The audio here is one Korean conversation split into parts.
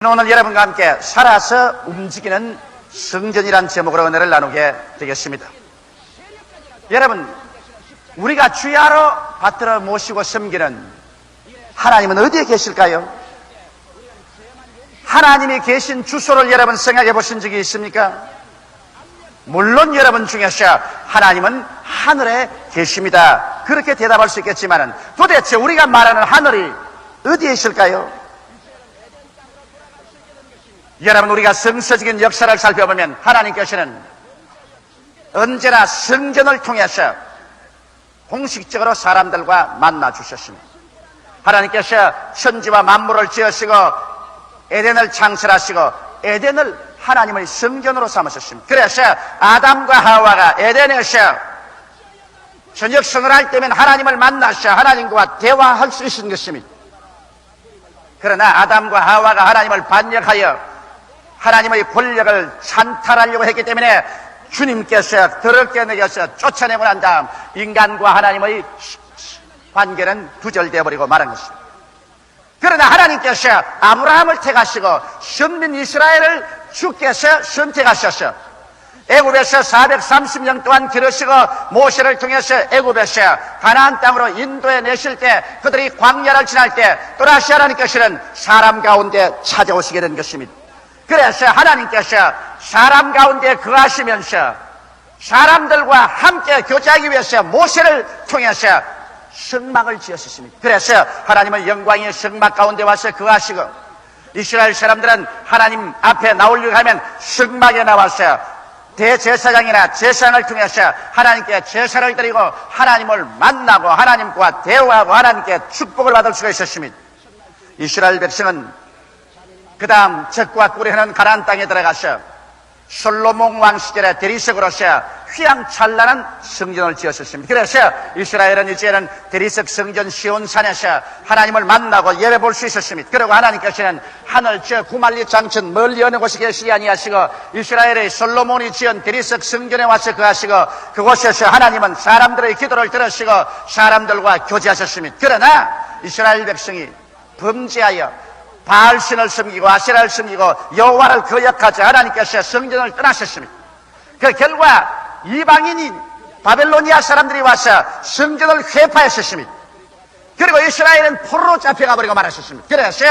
오늘 여러분과 함께 살아서 움직이는 성전이란 제목으로 은혜를 나누게 되겠습니다. 여러분, 우리가 주야로 받들어 모시고 섬기는 하나님은 어디에 계실까요? 하나님이 계신 주소를 여러분 생각해 보신 적이 있습니까? 물론 여러분 중에서 하나님은 하늘에 계십니다. 그렇게 대답할 수 있겠지만 도대체 우리가 말하는 하늘이 어디에 있을까요? 여러분, 우리가 성서적인 역사를 살펴보면 하나님께서는 언제나 성전을 통해서 공식적으로 사람들과 만나 주셨습니다. 하나님께서 천지와 만물을 지으시고 에덴을 창설하시고 에덴을 하나님의 성전으로 삼으셨습니다. 그래서 아담과 하와가 에덴에서 저녁 생활할 때면 하나님을 만나서 하나님과 대화할 수 있는 것입니다. 그러나 아담과 하와가 하나님을 반역하여 하나님의 권력을 찬탈하려고 했기 때문에 주님께서 더럽게 내겨서 쫓아내고 난 다음 인간과 하나님의 관계는 두절되어 버리고 말한 것입니다. 그러나 하나님께서 아브라함을 택하시고 선민 이스라엘을 주께서 선택하셔서 애굽에서 430년 동안 기르시고 모세를 통해서 애굽에서 가나안 땅으로 인도해 내실 때 그들이 광야를 지날 때 또다시 하나님께서는 사람 가운데 찾아오시게 된 것입니다. 그래서 하나님께서 사람 가운데 거하시면서 사람들과 함께 교제하기 위해서 모세를 통해서 성막을 지었습니다. 그래서 하나님은 영광의 성막 가운데 와서 거하시고 이스라엘 사람들은 하나님 앞에 나오려고 하면 성막에 나와서 대제사장이나 제사장을 통해서 하나님께 제사를 드리고 하나님을 만나고 하나님과 대화하고 하나님께 축복을 받을 수가 있었습니다. 이스라엘 백성은 그 다음 적과 꿀이 흐르는 가나안 땅에 들어가서 솔로몬 왕 시절에 대리석으로서 휘황찬란한 성전을 지었습니다. 그래서 이스라엘은 이제는 대리석 성전 시온산에서 하나님을 만나고 예배 볼 수 있었습니다. 그리고 하나님께서는 하늘 저 구말리 장천 멀리 어느 곳에 계시지 아니하시고 이스라엘의 솔로몬이 지은 대리석 성전에 와서 거하시고 그곳에서 하나님은 사람들의 기도를 들으시고 사람들과 교제하셨습니다. 그러나 이스라엘 백성이 범죄하여 바알신을 섬기고 아세라를 섬기고 여호와를 거역하자 하나님께서 성전을 떠나셨습니다. 그 결과 이방인인 바벨로니아 사람들이 와서 성전을 회파했었습니다. 그리고 이스라엘은 포로로 잡혀가 버리고 말았었습니다. 그래서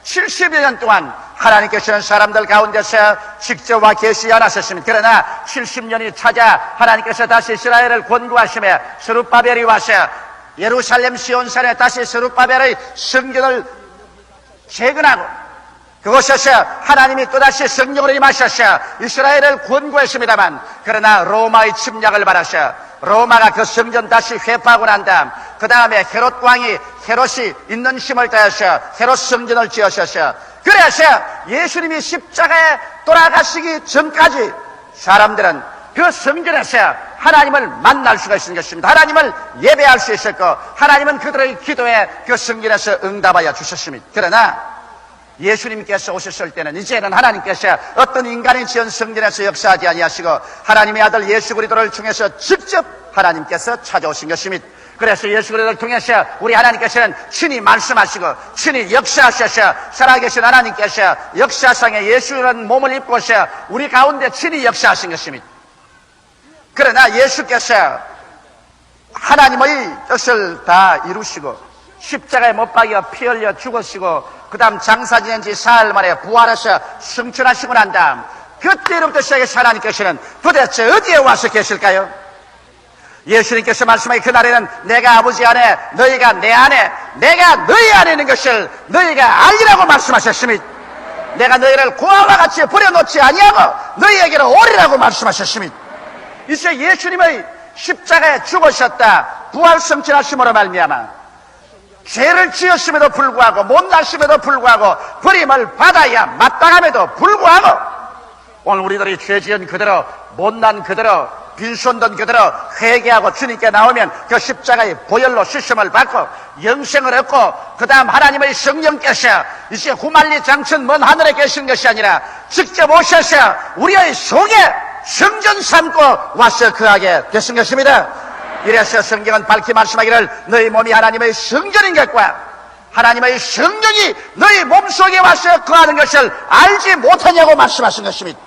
70여 년 동안 하나님께서는 사람들 가운데서 직접 와 계시지 않았었습니다. 그러나 70년이 차자 하나님께서 다시 이스라엘을 권고하시며 스룹바벨이 와서 예루살렘 시온산에 다시 스룹바벨의 성전을 재건하고 그곳에서 하나님이 또다시 성령으로 임하셔서 이스라엘을 권고했습니다만 그러나 로마의 침략을 받아서 로마가 그 성전 다시 회파하고 난 다음 그 다음에 헤롯 왕이 헤롯이 있는 힘을 다해서 헤롯 성전을 지으셔서 그래서 예수님이 십자가에 돌아가시기 전까지 사람들은 그 성전에서 하나님을 만날 수가 있는 것입니다. 하나님을 예배할 수 있었고 하나님은 그들의 기도에 그 성전에서 응답하여 주셨습니다. 그러나 예수님께서 오셨을 때는 이제는 하나님께서 어떤 인간이 지은 성전에서 역사하지 아니하시고 하나님의 아들 예수 그리스도를 통해서 직접 하나님께서 찾아오신 것입니다. 그래서 예수 그리스도를 통해서 우리 하나님께서는 친히 말씀하시고 친히 역사하셔서 살아계신 하나님께서 역사상에 예수라는 몸을 입고서 우리 가운데 친히 역사하신 것입니다. 그러나 예수께서 하나님의 뜻을 다 이루시고 십자가에 못 박여 피 흘려 죽으시고 그 다음 장사 지낸 지 사흘 만에 부활해서 승천하시고 난 다음 그때로부터 시작해서 하나님께서는 도대체 어디에 와서 계실까요? 예수님께서 말씀하신 그날에는 내가 아버지 안에 너희가 내 안에 내가 너희 안에 있는 것을 너희가 알리라고 말씀하셨습니다. 내가 너희를 고아와 같이 버려놓지 아니하고 너희에게로 오리라고 말씀하셨습니다. 이제 예수님의 십자가에 죽으셨다 부활 승천하심으로 말미암아 죄를 지었음에도 불구하고 못났음에도 불구하고 버림을 받아야 마땅함에도 불구하고 오늘 우리들이 죄 지은 그대로 못난 그대로 빈손든 그대로 회개하고 주님께 나오면 그 십자가의 보혈로 씻음을 받고 영생을 얻고 그 다음 하나님의 성령께서 이제 구말리 장천 먼 하늘에 계신 것이 아니라 직접 오셔서 우리의 속에 성전 삼고 와서 거하게 되신 것입니다. 이래서 성경은 밝히 말씀하기를 너희 몸이 하나님의 성전인 것과 하나님의 성령이 너희 몸속에 와서 거하는 것을 알지 못하냐고 말씀하신 것입니다.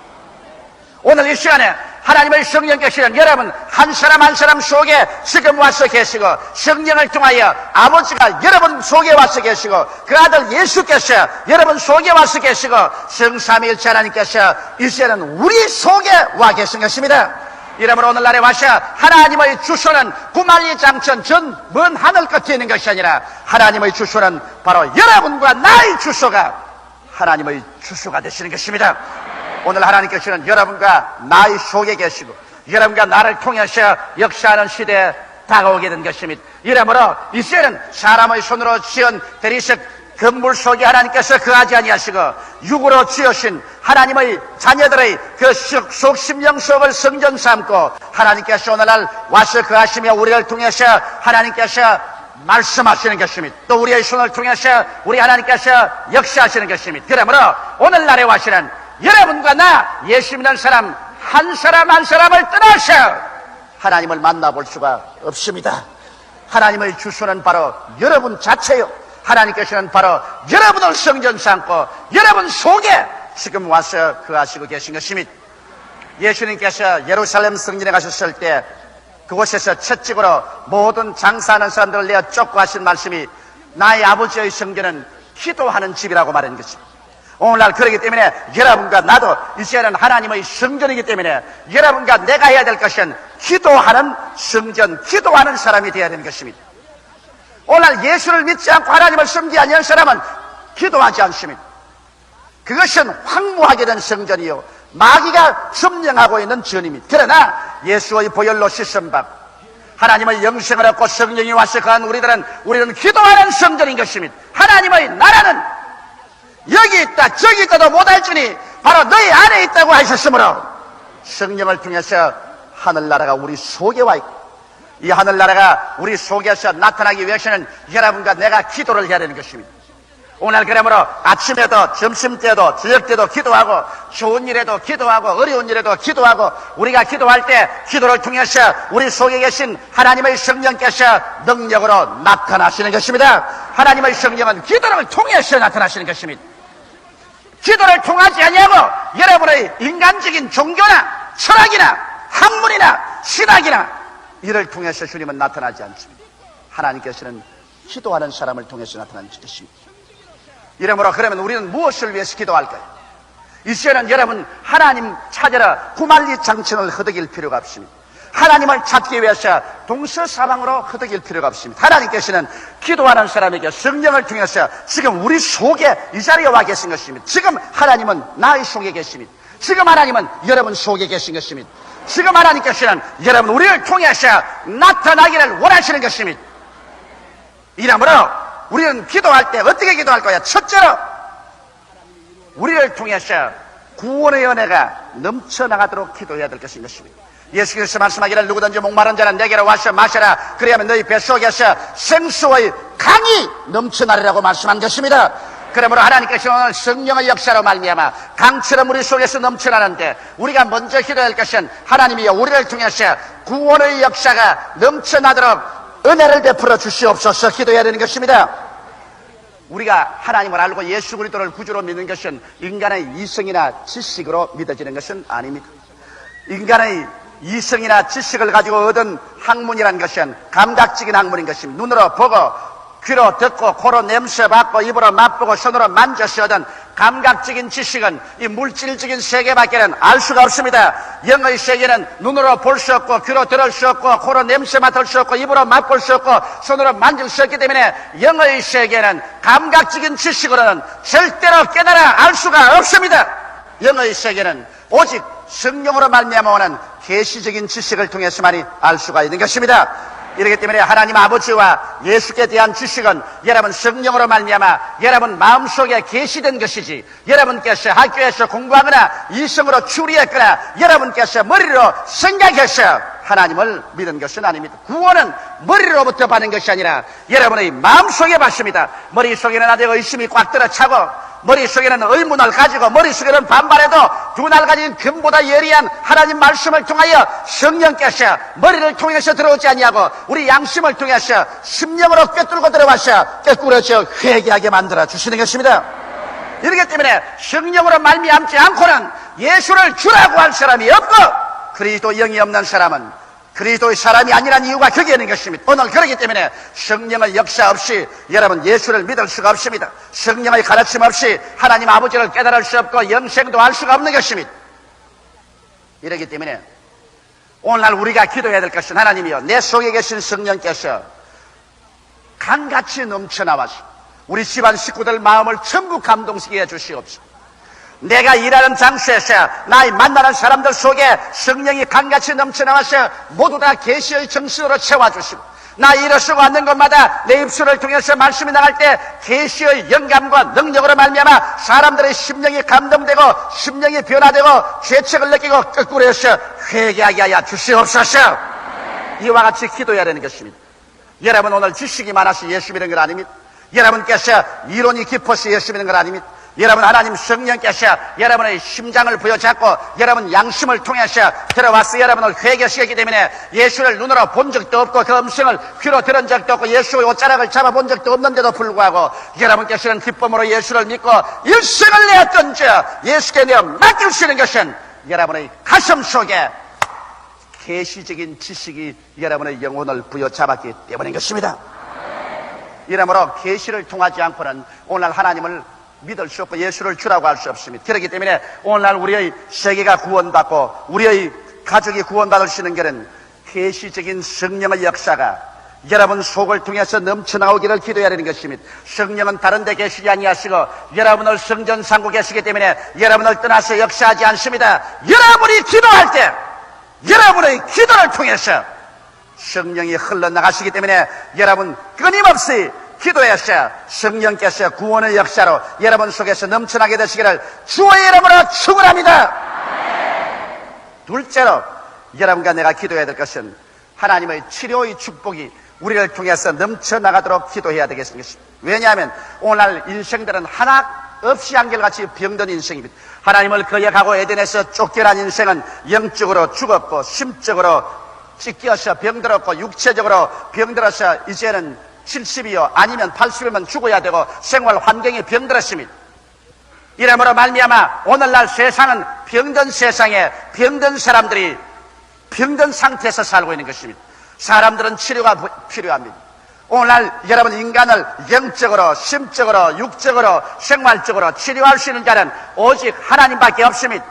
오늘 이 시간에 하나님의 성령께서는 여러분 한 사람 한 사람 속에 지금 와서 계시고 성령을 통하여 아버지가 여러분 속에 와서 계시고 그 아들 예수께서 여러분 속에 와서 계시고 성삼위일체 하나님께서 이제는 우리 속에 와 계신 것입니다. 이러므로 오늘날에 와서 하나님의 주소는 구만리 장천 전 먼 하늘 끝에 있는 것이 아니라 하나님의 주소는 바로 여러분과 나의 주소가 하나님의 주소가 되시는 것입니다. 오늘 하나님께서는 여러분과 나의 속에 계시고 여러분과 나를 통해서 역사하는 시대에 다가오게 된 것입니다. 이러므로 이제는 사람의 손으로 지은 대리석 건물 속에 하나님께서 거하지 아니하시고 육으로 지으신 하나님의 자녀들의 그 속심령 속을 성전 삼고 하나님께서 오늘날 와서 거하시며 우리를 통해서 하나님께서 말씀하시는 것입니다. 또 우리의 손을 통해서 우리 하나님께서 역사하시는 것입니다. 그러므로 오늘날에 와시는 여러분과 나 예수 믿는 사람 한 사람 한 사람을 떠나서 하나님을 만나볼 수가 없습니다. 하나님의 주소는 바로 여러분 자체요. 하나님께서는 바로 여러분을 성전 삼고 여러분 속에 지금 와서 거하시고 계신 것입니다. 예수님께서 예루살렘 성전에 가셨을 때 그곳에서 첫째로 모든 장사하는 사람들을 내어 쫓고 하신 말씀이 나의 아버지의 성전은 기도하는 집이라고 말하는 것입니다. 오늘날 그렇기 때문에 여러분과 나도 이제는 하나님의 성전이기 때문에 여러분과 내가 해야 될 것은 기도하는 성전, 기도하는 사람이 되어야 되는 것입니다. 오늘날 예수를 믿지 않고 하나님을 섬기지 않는 사람은 기도하지 않습니다. 그것은 황무하게 된 성전이요 마귀가 점령하고 있는 전입니다. 그러나 예수의 보혈로 씻음 받고 하나님의 영생을 얻고 성령이 와서 거한 우리는 기도하는 성전인 것입니다. 하나님의 나라는 여기 있다 저기 있다도 못할지니 바로 너희 안에 있다고 하셨으므로 성령을 통해서 하늘나라가 우리 속에 와 있고 이 하늘나라가 우리 속에서 나타나기 위해서는 여러분과 내가 기도를 해야 되는 것입니다. 오늘 그러므로 아침에도 점심때도 저녁때도 기도하고 좋은 일에도 기도하고 어려운 일에도 기도하고 우리가 기도할 때 기도를 통해서 우리 속에 계신 하나님의 성령께서 능력으로 나타나시는 것입니다. 하나님의 성령은 기도를 통해서 나타나시는 것입니다. 기도를 통하지 아니하고 여러분의 인간적인 종교나 철학이나 학문이나 신학이나 이를 통해서 주님은 나타나지 않습니다. 하나님께서는 기도하는 사람을 통해서 나타나는 것입니다. 이러므로 그러면 우리는 무엇을 위해서 기도할까요? 이제는 여러분 하나님 찾으러 구만리 장천을 허덕일 필요가 없습니다. 하나님을 찾기 위해서 동서사방으로 허덕일 필요가 없습니다. 하나님께서는 기도하는 사람에게 성령을 통해서 지금 우리 속에 이 자리에 와 계신 것입니다. 지금 하나님은 나의 속에 계십니다. 지금 하나님은 여러분 속에 계신 것입니다. 지금 하나님께서는 여러분 우리를 통해서 나타나기를 원하시는 것입니다. 이러므로 우리는 기도할 때 어떻게 기도할 거야? 첫째로 우리를 통해서 구원의 은혜가 넘쳐나가도록 기도해야 될 것인 것입니다. 예수께서 말씀하기를 누구든지 목마른 자는 내게로 와서 마셔라. 그리하면 너희 뱃속에서 생수의 강이 넘쳐나리라고 말씀한 것입니다. 그러므로 하나님께서 오늘 성령의 역사로 말미암아 강처럼 우리 속에서 넘쳐나는데 우리가 먼저 기도할 것은 하나님이여 우리를 통해서 구원의 역사가 넘쳐나도록 은혜를 베풀어 주시옵소서 기도해야 되는 것입니다. 우리가 하나님을 알고 예수 그리스도를 구주로 믿는 것은 인간의 이성이나 지식으로 믿어지는 것은 아닙니다. 인간의 이성이나 지식을 가지고 얻은 학문이라는 것은 감각적인 학문인 것입니다. 눈으로 보고 귀로 듣고 코로 냄새 맡고 입으로 맛보고 손으로 만져서 얻은 감각적인 지식은 이 물질적인 세계밖에는 알 수가 없습니다. 영의 세계는 눈으로 볼 수 없고 귀로 들을 수 없고 코로 냄새 맡을 수 없고 입으로 맛볼 수 없고 손으로 만질 수 없기 때문에 영의 세계는 감각적인 지식으로는 절대로 깨달아 알 수가 없습니다. 영의 세계는 오직 성령으로 말미암아 오는 계시적인 지식을 통해서만이 알 수가 있는 것입니다. 이렇기 때문에 하나님 아버지와 예수께 대한 지식은 여러분 성령으로 말미암아 여러분 마음속에 계시된 것이지 여러분께서 학교에서 공부하거나 이성으로 추리했거나 여러분께서 머리로 생각해서 하나님을 믿은 것은 아닙니다. 구원은 머리로부터 받는 것이 아니라 여러분의 마음속에 받습니다. 머릿속에는 아직 의심이 꽉 들어차고 머릿속에는 의문을 가지고 머릿속에는 반발해도 두 날 가진 금보다 예리한 하나님 말씀을 통하여 성령께서 머리를 통해서 들어오지 아니하고 우리 양심을 통해서 심령으로 꿰뚫고 들어와서 꿰뚫어져 회개하게 만들어 주시는 것입니다. 이렇기 때문에 성령으로 말미암지 않고는 예수를 주라고 할 사람이 없고 그리스도 영이 없는 사람은 그리스도의 사람이 아니란 이유가 거기에 있는 것입니다. 오늘 그렇기 때문에 성령의 역사 없이 여러분 예수를 믿을 수가 없습니다. 성령의 가르침 없이 하나님 아버지를 깨달을 수 없고 영생도 알 수가 없는 것입니다. 이렇기 때문에 오늘날 우리가 기도해야 될 것은 하나님이여 내 속에 계신 성령께서 강같이 넘쳐나와서 우리 집안 식구들 마음을 전부 감동시켜 주시옵소서. 내가 일하는 장소에서 나의 만나는 사람들 속에 성령이 강같이 넘쳐나와서 모두 다 계시의 정신으로 채워주시고 나 일어서고 앉는 것마다 내 입술을 통해서 말씀이 나갈 때 계시의 영감과 능력으로 말미암아 사람들의 심령이 감동되고 심령이 변화되고 죄책을 느끼고 거꾸로 해서 회개하게 하여 주시옵소서. 이와 같이 기도해야 되는 것입니다. 여러분 오늘 지식이 많아서 예수 믿는 건 아닙니다. 여러분께서 이론이 깊어서 예수 믿는 건 아닙니다. 여러분 하나님 성령께서 여러분의 심장을 부여잡고 여러분 양심을 통해서 들어와서 여러분을 회개시켰기 때문에 예수를 눈으로 본 적도 없고 그 음성을 귀로 들은 적도 없고 예수의 옷자락을 잡아본 적도 없는데도 불구하고 여러분께서는 기쁨으로 예수를 믿고 일생을 내었던저 예수께 내어 맡기시는 것은 여러분의 가슴 속에 계시적인 지식이 여러분의 영혼을 부여잡았기 때문인 것입니다. 이러므로 계시를 통하지 않고는 오늘 하나님을 믿을 수 없고 예수를 주라고 할 수 없습니다. 그렇기 때문에 오늘날 우리의 세계가 구원받고 우리의 가족이 구원받을 수 있는 길은 계시적인 성령의 역사가 여러분 속을 통해서 넘쳐나오기를 기도해야 하는 것입니다. 성령은 다른 데 계시지 아니하시고 여러분을 성전 삼고 계시기 때문에 여러분을 떠나서 역사하지 않습니다. 여러분이 기도할 때 여러분의 기도를 통해서 성령이 흘러나가시기 때문에 여러분 끊임없이 기도해서 성령께서 구원의 역사로 여러분 속에서 넘쳐나게 되시기를 주의 이름으로 축원합니다. 둘째로 여러분과 내가 기도해야 될 것은 하나님의 치료의 축복이 우리를 통해서 넘쳐나가도록 기도해야 되겠습니다. 왜냐하면 오늘 인생들은 하나 없이 한결같이 병든 인생입니다. 하나님을 거역하고 에덴에서 쫓겨난 인생은 영적으로 죽었고 심적으로 찢겨서 병들었고 육체적으로 병들어서 이제는 70이요 아니면 80이면 죽어야 되고 생활 환경이 병들었습니다. 이러므로 말미암아 오늘날 세상은 병든 세상에 병든 사람들이 병든 상태에서 살고 있는 것입니다. 사람들은 치료가 필요합니다. 오늘날 여러분 인간을 영적으로 심적으로 육적으로 생활적으로 치료할 수 있는 자는 오직 하나님밖에 없습니다.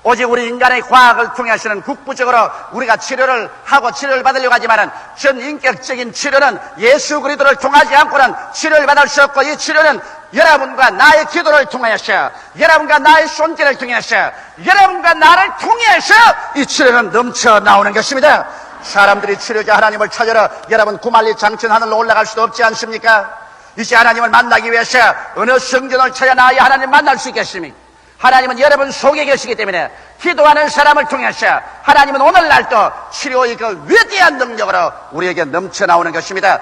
오직 우리 인간의 과학을 통해서는 국부적으로 우리가 치료를 하고 치료를 받으려고 하지만은 전 인격적인 치료는 예수 그리스도를 통하지 않고는 치료를 받을 수 없고 이 치료는 여러분과 나의 기도를 통해서 여러분과 나의 손길을 통해서 여러분과 나를 통해서 이 치료는 넘쳐 나오는 것입니다. 사람들이 치료자 하나님을 찾으러 여러분 구말리 장천 하늘로 올라갈 수도 없지 않습니까? 이제 하나님을 만나기 위해서 어느 성전을 찾아 나아야 하나님 만날 수 있겠습니까? 하나님은 여러분 속에 계시기 때문에 기도하는 사람을 통해서 하나님은 오늘날도 치료의 그 위대한 능력으로 우리에게 넘쳐나오는 것입니다.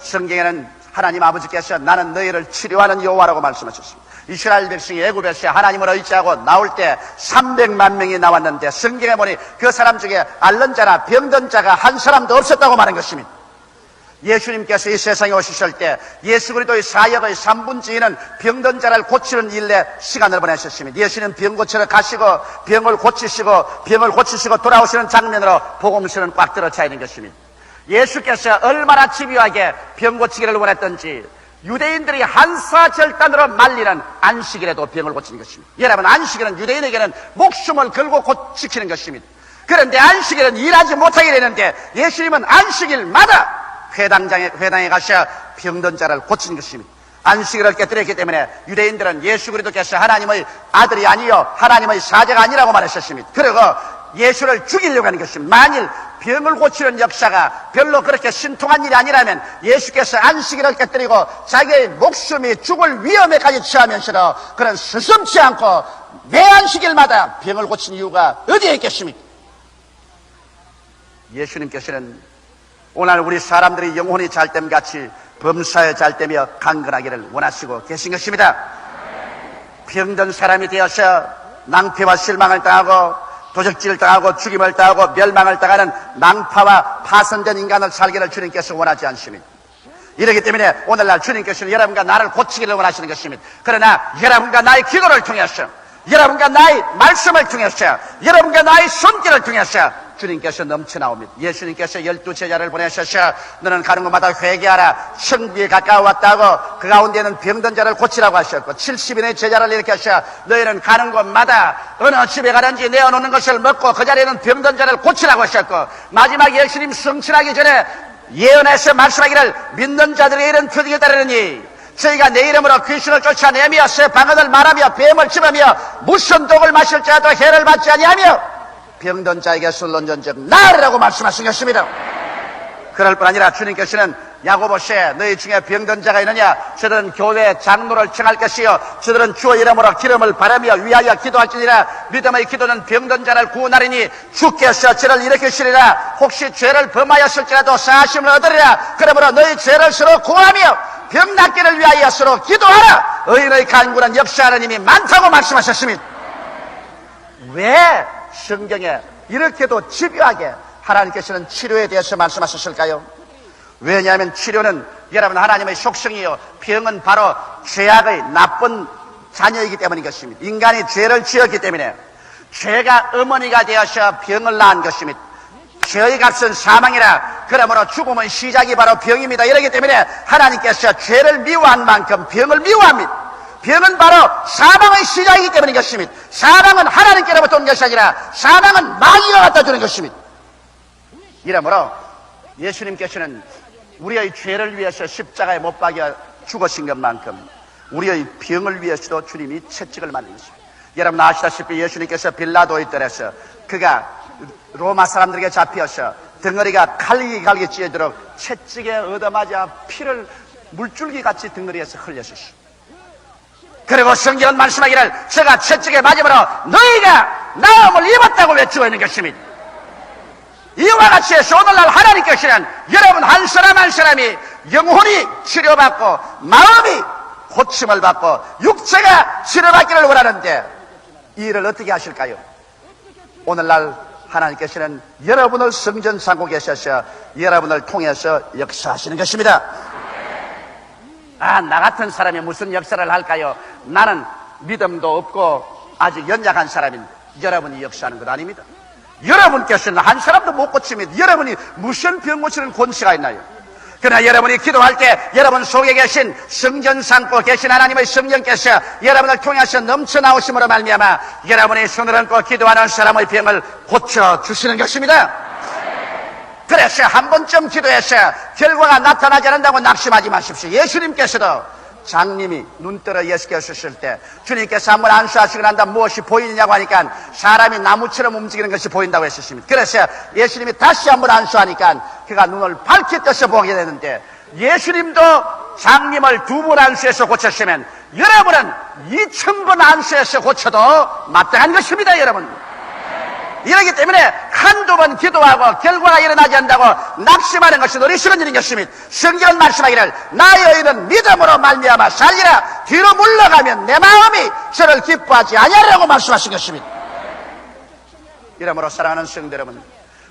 성경에는 하나님 아버지께서 나는 너희를 치료하는 여호와라고 말씀하셨습니다. 이스라엘 백성이 애굽에서 하나님을 의지하고 나올 때 300만 명이 나왔는데 성경에 보니 그 사람 중에 앓는 자나 병든 자가 한 사람도 없었다고 말한 것입니다. 예수님께서 이 세상에 오셨을 때 예수 그리스도의 사역의 3분의 2는 병든 자를 고치는 일에 시간을 보내셨습니다. 예수님 병 고치러 가시고 병을 고치시고 돌아오시는 장면으로 복음서는 꽉 들어차 있는 것입니다. 예수께서 얼마나 집요하게 병 고치기를 원했던지 유대인들이 한사절단으로 말리는 안식일에도 병을 고치는 것입니다. 여러분 안식일은 유대인에게는 목숨을 걸고 지키는 것입니다. 그런데 안식일은 일하지 못하게 되는데 예수님은 안식일마다 회당에 가셔 병든 자를 고치는 것입니다. 안식일을 깨뜨렸기 때문에 유대인들은 예수 그리스도께서 하나님의 아들이 아니요 하나님의 사자가 아니라고 말하셨습니다. 그리고 예수를 죽이려고 하는 것입니다. 만일 병을 고치는 역사가 별로 그렇게 신통한 일이 아니라면 예수께서 안식일을 깨뜨리고 자기의 목숨이 죽을 위험에까지 처하면서도 그런 스승치 않고 매 안식일마다 병을 고친 이유가 어디에 있겠습니까? 예수님께서는 오늘 우리 사람들이 영혼이 잘됨 같이 범사에 잘되며 강건하기를 원하시고 계신 것입니다. 병든 사람이 되어서 낭패와 실망을 당하고 도적질을 당하고 죽임을 당하고 멸망을 당하는 낭파와 파손된 인간을 살기를 주님께서 원하지 않습니다. 이렇기 때문에 오늘날 주님께서는 여러분과 나를 고치기를 원하시는 것입니다. 그러나 여러분과 나의 기도를 통해서, 여러분과 나의 말씀을 통해서, 여러분과 나의 손길을 통해서 주님께서 넘쳐나옵니다. 예수님께서 12제자를 보내셔서 너는 가는 곳마다 회개하라, 천국에 가까워왔다고 그 가운데는 병든 자를 고치라고 하셨고, 70인의 제자를 일으켜서 너희는 가는 곳마다 어느 집에 가든지 내어놓는 것을 먹고 그 자리에는 병든 자를 고치라고 하셨고, 마지막 예수님 승천하기 전에 예언해서 말씀하기를 믿는 자들의 이런 표적이 따르느니 저희가 내 이름으로 귀신을 쫓아내며 새 방언을 말하며 뱀을 집으며 무슨 독을 마실지라도 해를 받지 아니하며 병든 자에게 술을 얹은즉 나으리라고 말씀하신 것입니다. 그럴 뿐 아니라 주님께서는 야고보시에 너희 중에 병든 자가 있느냐, 저들은 교회 장로를 청할 것이요 저들은 주의 이름으로 기름을 바르며 위하여 기도할지니라. 믿음의 기도는 병든 자를 구원하리니 주께서 저를 일으키시리라. 혹시 죄를 범하였을지라도 사하심을 얻으리라. 그러므로 너희 죄를 서로 구하며 병 낫기를 위하여 서로 기도하라. 의인의 간구는 역사하는 힘이 많다고 말씀하셨습니다. 왜 성경에 이렇게도 집요하게 하나님께서는 치료에 대해서 말씀하셨을까요? 왜냐하면 치료는 여러분 하나님의 속성이요, 병은 바로 죄악의 나쁜 자녀이기 때문인 것입니다. 인간이 죄를 지었기 때문에 죄가 어머니가 되어서 병을 낳은 것입니다. 죄의 값은 사망이라. 그러므로 죽음의 시작이 바로 병입니다. 이러기 때문에 하나님께서 죄를 미워한 만큼 병을 미워합니다. 병은 바로 사망의 시작이기 때문인 것입니다. 사망은 하나님께로부터 온 것이 아니라 사망은 마귀가 갖다 주는 것입니다. 이러므로 예수님께서는 우리의 죄를 위해서 십자가에 못 박여 죽으신 것만큼 우리의 병을 위해서도 주님이 채찍을 맞는 것입니다. 여러분 아시다시피 예수님께서 빌라도의 뜰에서 그가 로마 사람들에게 잡혀서 덩어리가 갈기 찢어지도록 채찍에 얻어맞아 피를 물줄기 같이 덩어리에서 흘렸었습니다. 그리고 성경은 말씀하기를 제가 채찍에 맞음으로 너희가 나음을 입었다고 외치고 있는 것입니다. 이와 같이 해서 오늘날 하나님께서는 여러분 한 사람 한 사람이 영혼이 치료받고 마음이 고침을 받고 육체가 치료받기를 원하는데 이 일을 어떻게 하실까요? 오늘날 하나님께서는 여러분을 성전 삼고 계셔서 여러분을 통해서 역사하시는 것입니다. 나 같은 사람이 무슨 역사를 할까요? 나는 믿음도 없고 아직 연약한 사람인데 여러분이 역사하는 것 아닙니다. 여러분께서는 한 사람도 못 고칩니다. 여러분이 무슨 병 고치는 권세가 있나요? 그러나 여러분이 기도할 때 여러분 속에 계신 성전 삼고 계신 하나님의 성령께서 여러분을 통해서 넘쳐나오심으로 말미암아 여러분이 손을 얹고 기도하는 사람의 병을 고쳐주시는 것입니다. 그래서 한 번쯤 기도해서 결과가 나타나지 않는다고 낙심하지 마십시오. 예수님께서도 장님이 눈뜨러 예수께서 때 주님께서 한번 안수하시고 난 다음 무엇이 보이느냐고 하니까 사람이 나무처럼 움직이는 것이 보인다고 했었습니다. 그래서 예수님이 다시 한번 안수하니까 그가 눈을 밝히 떠서 보게 되는데, 예수님도 장님을 2번 안수해서 고쳤으면 여러분은 2000번 안수해서 고쳐도 마땅한 것입니다. 여러분, 이러기 때문에 한두 번 기도하고 결과가 일어나지 않는다고 낙심하는 것은 어리석은 일인 것입니다. 성경은 말씀하기를 나의 의인은 믿음으로 말미암아 살리라. 뒤로 물러가면 내 마음이 저를 기뻐하지 아니하리라고 말씀하신 것입니다. 이러므로 사랑하는 성도 여러분,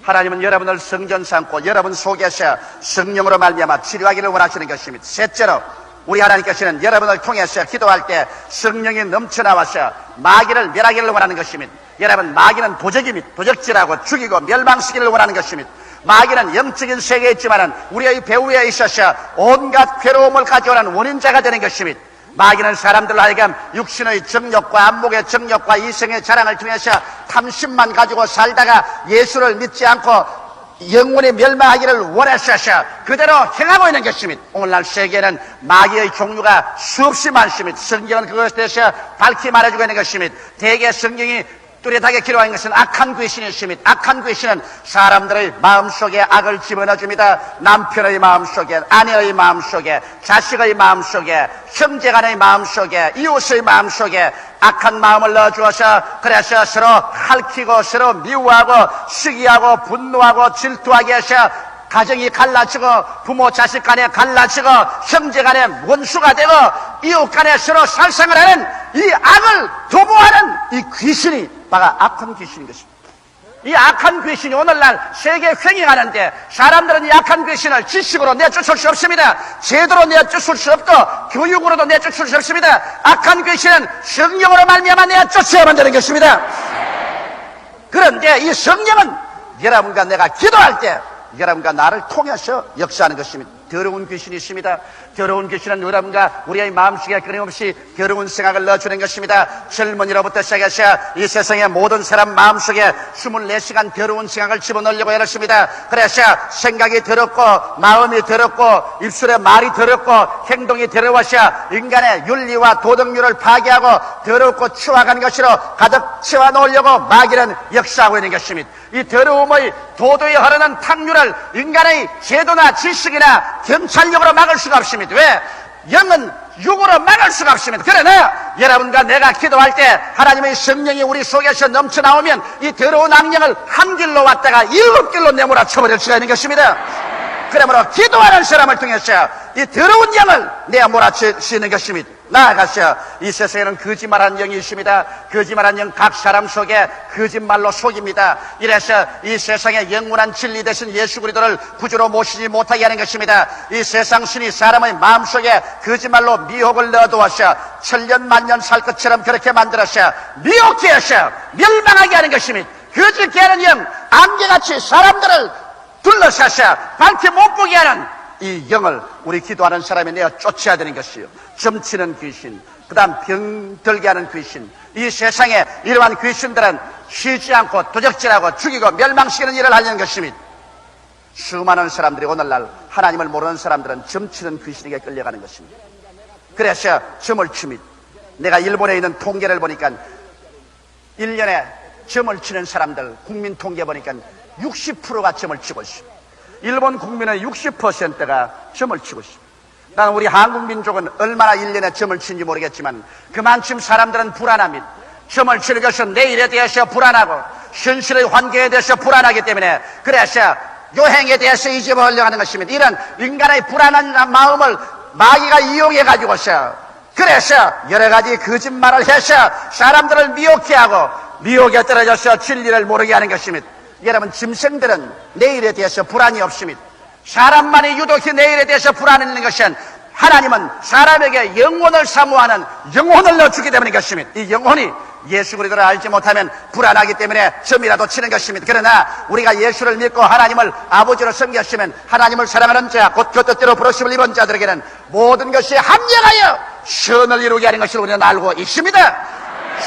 하나님은 여러분을 성전 삼고 여러분 속에서 성령으로 말미암아 치료하기를 원하시는 것입니다. 셋째로 우리 하나님께서는 여러분을 통해서 기도할 때 성령이 넘쳐나와서 마귀를 멸하기를 원하는 것입니다. 여러분, 마귀는 도적입니다. 도적질하고 죽이고 멸망시키기를 원하는 것입니다. 마귀는 영적인 세계에 있지만은 우리의 배후에 있어서 온갖 괴로움을 가져오는 원인자가 되는 것입니다. 마귀는 사람들로 하여금 육신의 정욕과 안목의 정욕과 이성의 자랑을 통해서 탐심만 가지고 살다가 예수를 믿지 않고 영혼이 멸망하기를 원했어서 그대로 행하고 있는 것입니다. 오늘날 세계에는 마귀의 종류가 수없이 많습니다. 성경은 그것에 대해서 밝히 말해주고 있는 것입니다. 대개 성경이 뚜렷하게 기록한 것은 악한 귀신이십니다. 악한 귀신은 사람들의 마음속에 악을 집어넣어줍니다. 남편의 마음속에, 아내의 마음속에, 자식의 마음속에, 형제간의 마음속에, 이웃의 마음속에 악한 마음을 넣어주어서 그래서 서로 핥히고 서로 미워하고 시기하고 분노하고 질투하게 해서 가정이 갈라지고 부모 자식 간에 갈라지고 형제 간에 원수가 되고 이웃 간에 서로 살상을 하는 이 악을 도모하는 이 귀신이 바로 악한 귀신인 것입니다. 이 악한 귀신이 오늘날 세계에 횡행하는데 사람들은 이 악한 귀신을 지식으로 내쫓을 수 없습니다. 제도로 내쫓을 수 없고 교육으로도 내쫓을 수 없습니다. 악한 귀신은 성령으로 말미암아 내쫓아야만 되는 것입니다. 그런데 이 성령은 여러분과 내가 기도할 때 여러분과 나를 통해서 역사하는 것입니다. 더러운 귀신이 있습니다. 더러운 귀신은 여러분과 우리의 마음속에 끊임없이 더러운 생각을 넣어주는 것입니다. 젊은이로부터 시작해서 이 세상의 모든 사람 마음속에 24시간 더러운 생각을 집어넣으려고 애썼습니다. 그래서 생각이 더럽고 마음이 더럽고 입술에 말이 더럽고 행동이 더러워서 인간의 윤리와 도덕률을 파괴하고 더럽고 추악한 것으로 가득 채워놓으려고 마귀는 역사하고 있는 것입니다. 이 더러움의 도도에 흐르는 탕류를 인간의 제도나 지식이나 경찰력으로 막을 수가 없습니다. 왜? 영은 육으로 막을 수가 없습니다. 그러나 여러분과 내가 기도할 때 하나님의 성령이 우리 속에서 넘쳐나오면 이 더러운 악령을 한 길로 왔다가 7길로 내몰아쳐버릴 수가 있는 것입니다. 그러므로 기도하는 사람을 통해서 이 더러운 영을 내몰아칠 수 있는 것입니다. 나아가서 이 세상에는 거짓말하는 영이 있습니다. 거짓말하는 영 각 사람 속에 거짓말로 속입니다. 이래서 이 세상에 영원한 진리 되신 예수 그리스도를 구주로 모시지 못하게 하는 것입니다. 이 세상 신이 사람의 마음속에 거짓말로 미혹을 넣어두어서 천년 만년 살 것처럼 그렇게 만들어서 미혹해 해서 멸망하게 하는 것입니다. 거짓게 하는 영, 안개같이 사람들을 둘러싸서 밝게 못 보게 하는 이 영을 우리 기도하는 사람이 내어 쫓아야 되는 것이요. 점치는 귀신, 그 다음 병들게 하는 귀신. 이 세상에 이러한 귀신들은 쉬지 않고 도적질하고 죽이고 멸망시키는 일을 하려는 것입니다. 수많은 사람들이 오늘날 하나님을 모르는 사람들은 점치는 귀신에게 끌려가는 것입니다. 그래서 점을 칩니다. 내가 일본에 있는 통계를 보니까 1년에 점을 치는 사람들 국민 통계 보니까 60%가 점을 치고 있습니다. 일본 국민의 60%가 점을 치고 있습니다. 나는 우리 한국 민족은 얼마나 1년에 점을 치는지 모르겠지만 그만큼 사람들은 불안합니다. 점을 치는 것은 내일에 대해서 불안하고 현실의 환경에 대해서 불안하기 때문에 그래서 여행에 대해서 잊어버리려고 하는 것입니다. 이런 인간의 불안한 마음을 마귀가 이용해 가지고서 그래서 여러 가지 거짓말을 해서 사람들을 미혹해 하고 미혹에 떨어져서 진리를 모르게 하는 것입니다. 여러분, 짐승들은 내일에 대해서 불안이 없습니다. 사람만이 유독히 내일에 대해서 불안이 있는 것은 하나님은 사람에게 영혼을 사모하는 영혼을 넣어주기 때문인 것입니다. 이 영혼이 예수 그리스도를 알지 못하면 불안하기 때문에 점이라도 치는 것입니다. 그러나 우리가 예수를 믿고 하나님을 아버지로 섬겼으면 하나님을 사랑하는 자, 곧 그 뜻대로 부르심을 입은 자들에게는 모든 것이 합력하여 선을 이루게 하는 것을 우리는 알고 있습니다.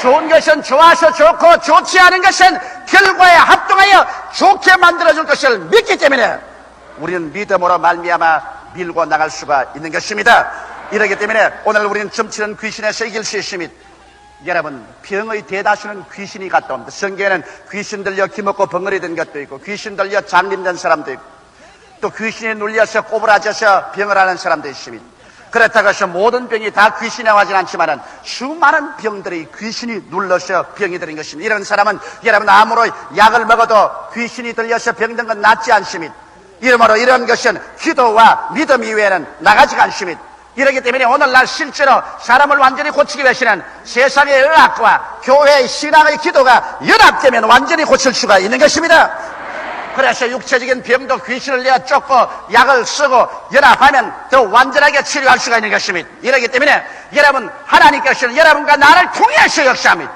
좋은 것은 좋아서 좋고 좋지 않은 것은 결과에 합동하여 좋게 만들어줄 것을 믿기 때문에 우리는 믿음으로 말미암아 밀고 나갈 수가 있는 것입니다. 이렇기 때문에 오늘 우리는 점치는 귀신에서 이길 수 있습니다. 여러분, 병의 대다수는 귀신이 갔다 옵니다. 성경에는 귀신 들려 기먹고 벙어리 된 것도 있고 귀신 들려 장림된 사람도 있고 또 귀신에 눌려서 꼬부라져서 병을 하는 사람도 있습니다. 그렇다고 해서 모든 병이 다 귀신에 와진 않지만은 수많은 병들이 귀신이 눌러서 병이 들은 것입니다. 이런 사람은 여러분 아무로 약을 먹어도 귀신이 들려서 병든 건 낫지 않습니다. 이러므로 이런 것은 기도와 믿음 이외에는 나가지가 않습니다. 이렇기 때문에 오늘날 실제로 사람을 완전히 고치기 위해서는 세상의 의학과 교회의 신앙의 기도가 연합되면 완전히 고칠 수가 있는 것입니다. 그래서 육체적인 병도 귀신을 내어 쫓고 약을 쓰고 연합하면 더 완전하게 치료할 수가 있는 것입니다. 이렇기 때문에 여러분, 하나님께서는 여러분과 나를 통해서 역사합니다.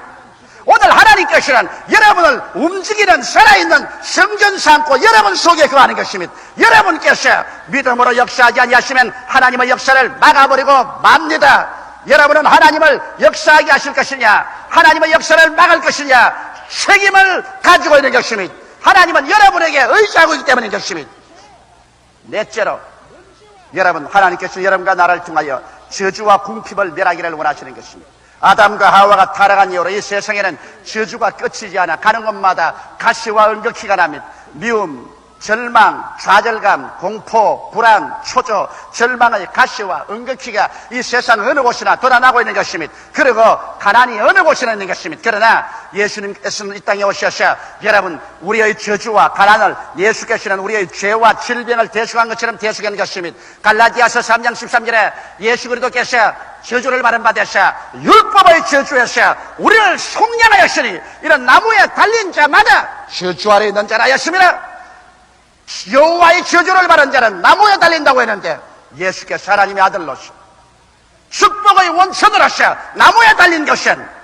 오늘 하나님께서는 여러분을 움직이는 살아있는 성전 삼고 여러분 속에 거하는 것입니다. 여러분께서 믿음으로 역사하지 아니하시면 하나님의 역사를 막아버리고 맙니다. 여러분은 하나님을 역사하게 하실 것이냐, 하나님의 역사를 막을 것이냐, 책임을 가지고 있는 것입니다. 하나님은 여러분에게 의지하고 있기 때문인 것입니다. 넷째로, 여러분, 하나님께서 여러분과 나를 통하여 저주와 궁핍을 멸하기를 원하시는 것입니다. 아담과 하와가 타락한 이후로 이 세상에는 저주가 끝이지 않아 가는 곳마다 가시와 은극히가 납니다. 미움, 절망, 좌절감, 공포, 불안, 초조, 절망의 가시와 은극히가 이 세상 어느 곳이나 돌아나고 있는 것입니다. 그리고 가난이 어느 곳이나 있는 것입니다. 그러나 예수님께서는 이 땅에 오셔서 여러분 우리의 저주와 가난을 예수께서는 우리의 죄와 질병을 대속한 것처럼 대속한 것입니다. 갈라디아서 3장 13절에 예수 그리스도께서 저주를 받은 바 되사 율법의 저주에서 우리를 속량하였으니 이런 나무에 달린 자마다 저주 아래 있는 자라 하였습니다. 여호와의 저주를 받은 자는 나무에 달린다고 했는데 예수께서 하나님의 아들로서 축복의 원천으로서 나무에 달린 것은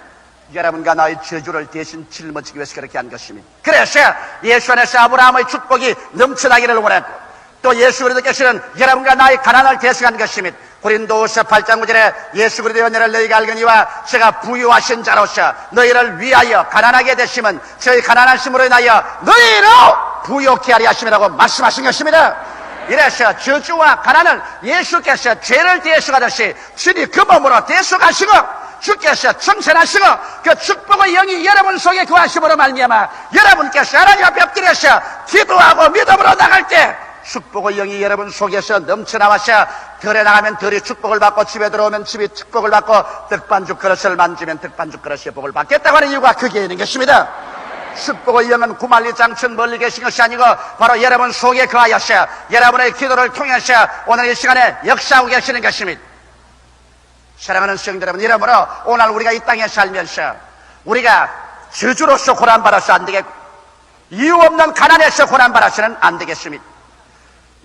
여러분과 나의 저주를 대신 짊어지기 위해서 그렇게 한 것입니다. 그래서 예수 안에서 아브라함의 축복이 넘쳐나기를 원했고 또 예수 그리스도께서는 여러분과 나의 가난을 대속한 것입니다. 고린도후서 8장 9절에 예수 그리스도의 은혜를 너희가 알거니와 제가 부유하신 자로서 너희를 위하여 가난하게 되심은 저희 가난하심으로 인하여 너희로 부유케 하리 하심이라고 말씀하신 것입니다. 이래서 저주와 가난을 예수께서 죄를 대속하듯이 주님 그 몸으로 대속하시고 주께서 청산하시고 그 축복의 영이 여러분 속에 거하심으로 말미암아 여러분께서 하나님 앞에 엎드려서 기도하고 믿음으로 나갈 때 축복의 영이 여러분 속에서 넘쳐나와서 덜에 나가면 덜이 축복을 받고 집에 들어오면 집이 축복을 받고 떡반죽 그릇을 만지면 떡반죽 그릇의 복을 받겠다고 하는 이유가 거기에 있는 것입니다. 축복의 영은 구만리 장천 멀리 계신 것이 아니고 바로 여러분 속에 거하여서 여러분의 기도를 통해서 오늘 이 시간에 역사하고 계시는 것입니다. 사랑하는 성도 여러분, 이러므로 오늘 우리가 이 땅에 살면서 우리가 저주로서 고난받아서 안 되겠고 이유 없는 가난에서 고난받아서는 안 되겠습니다.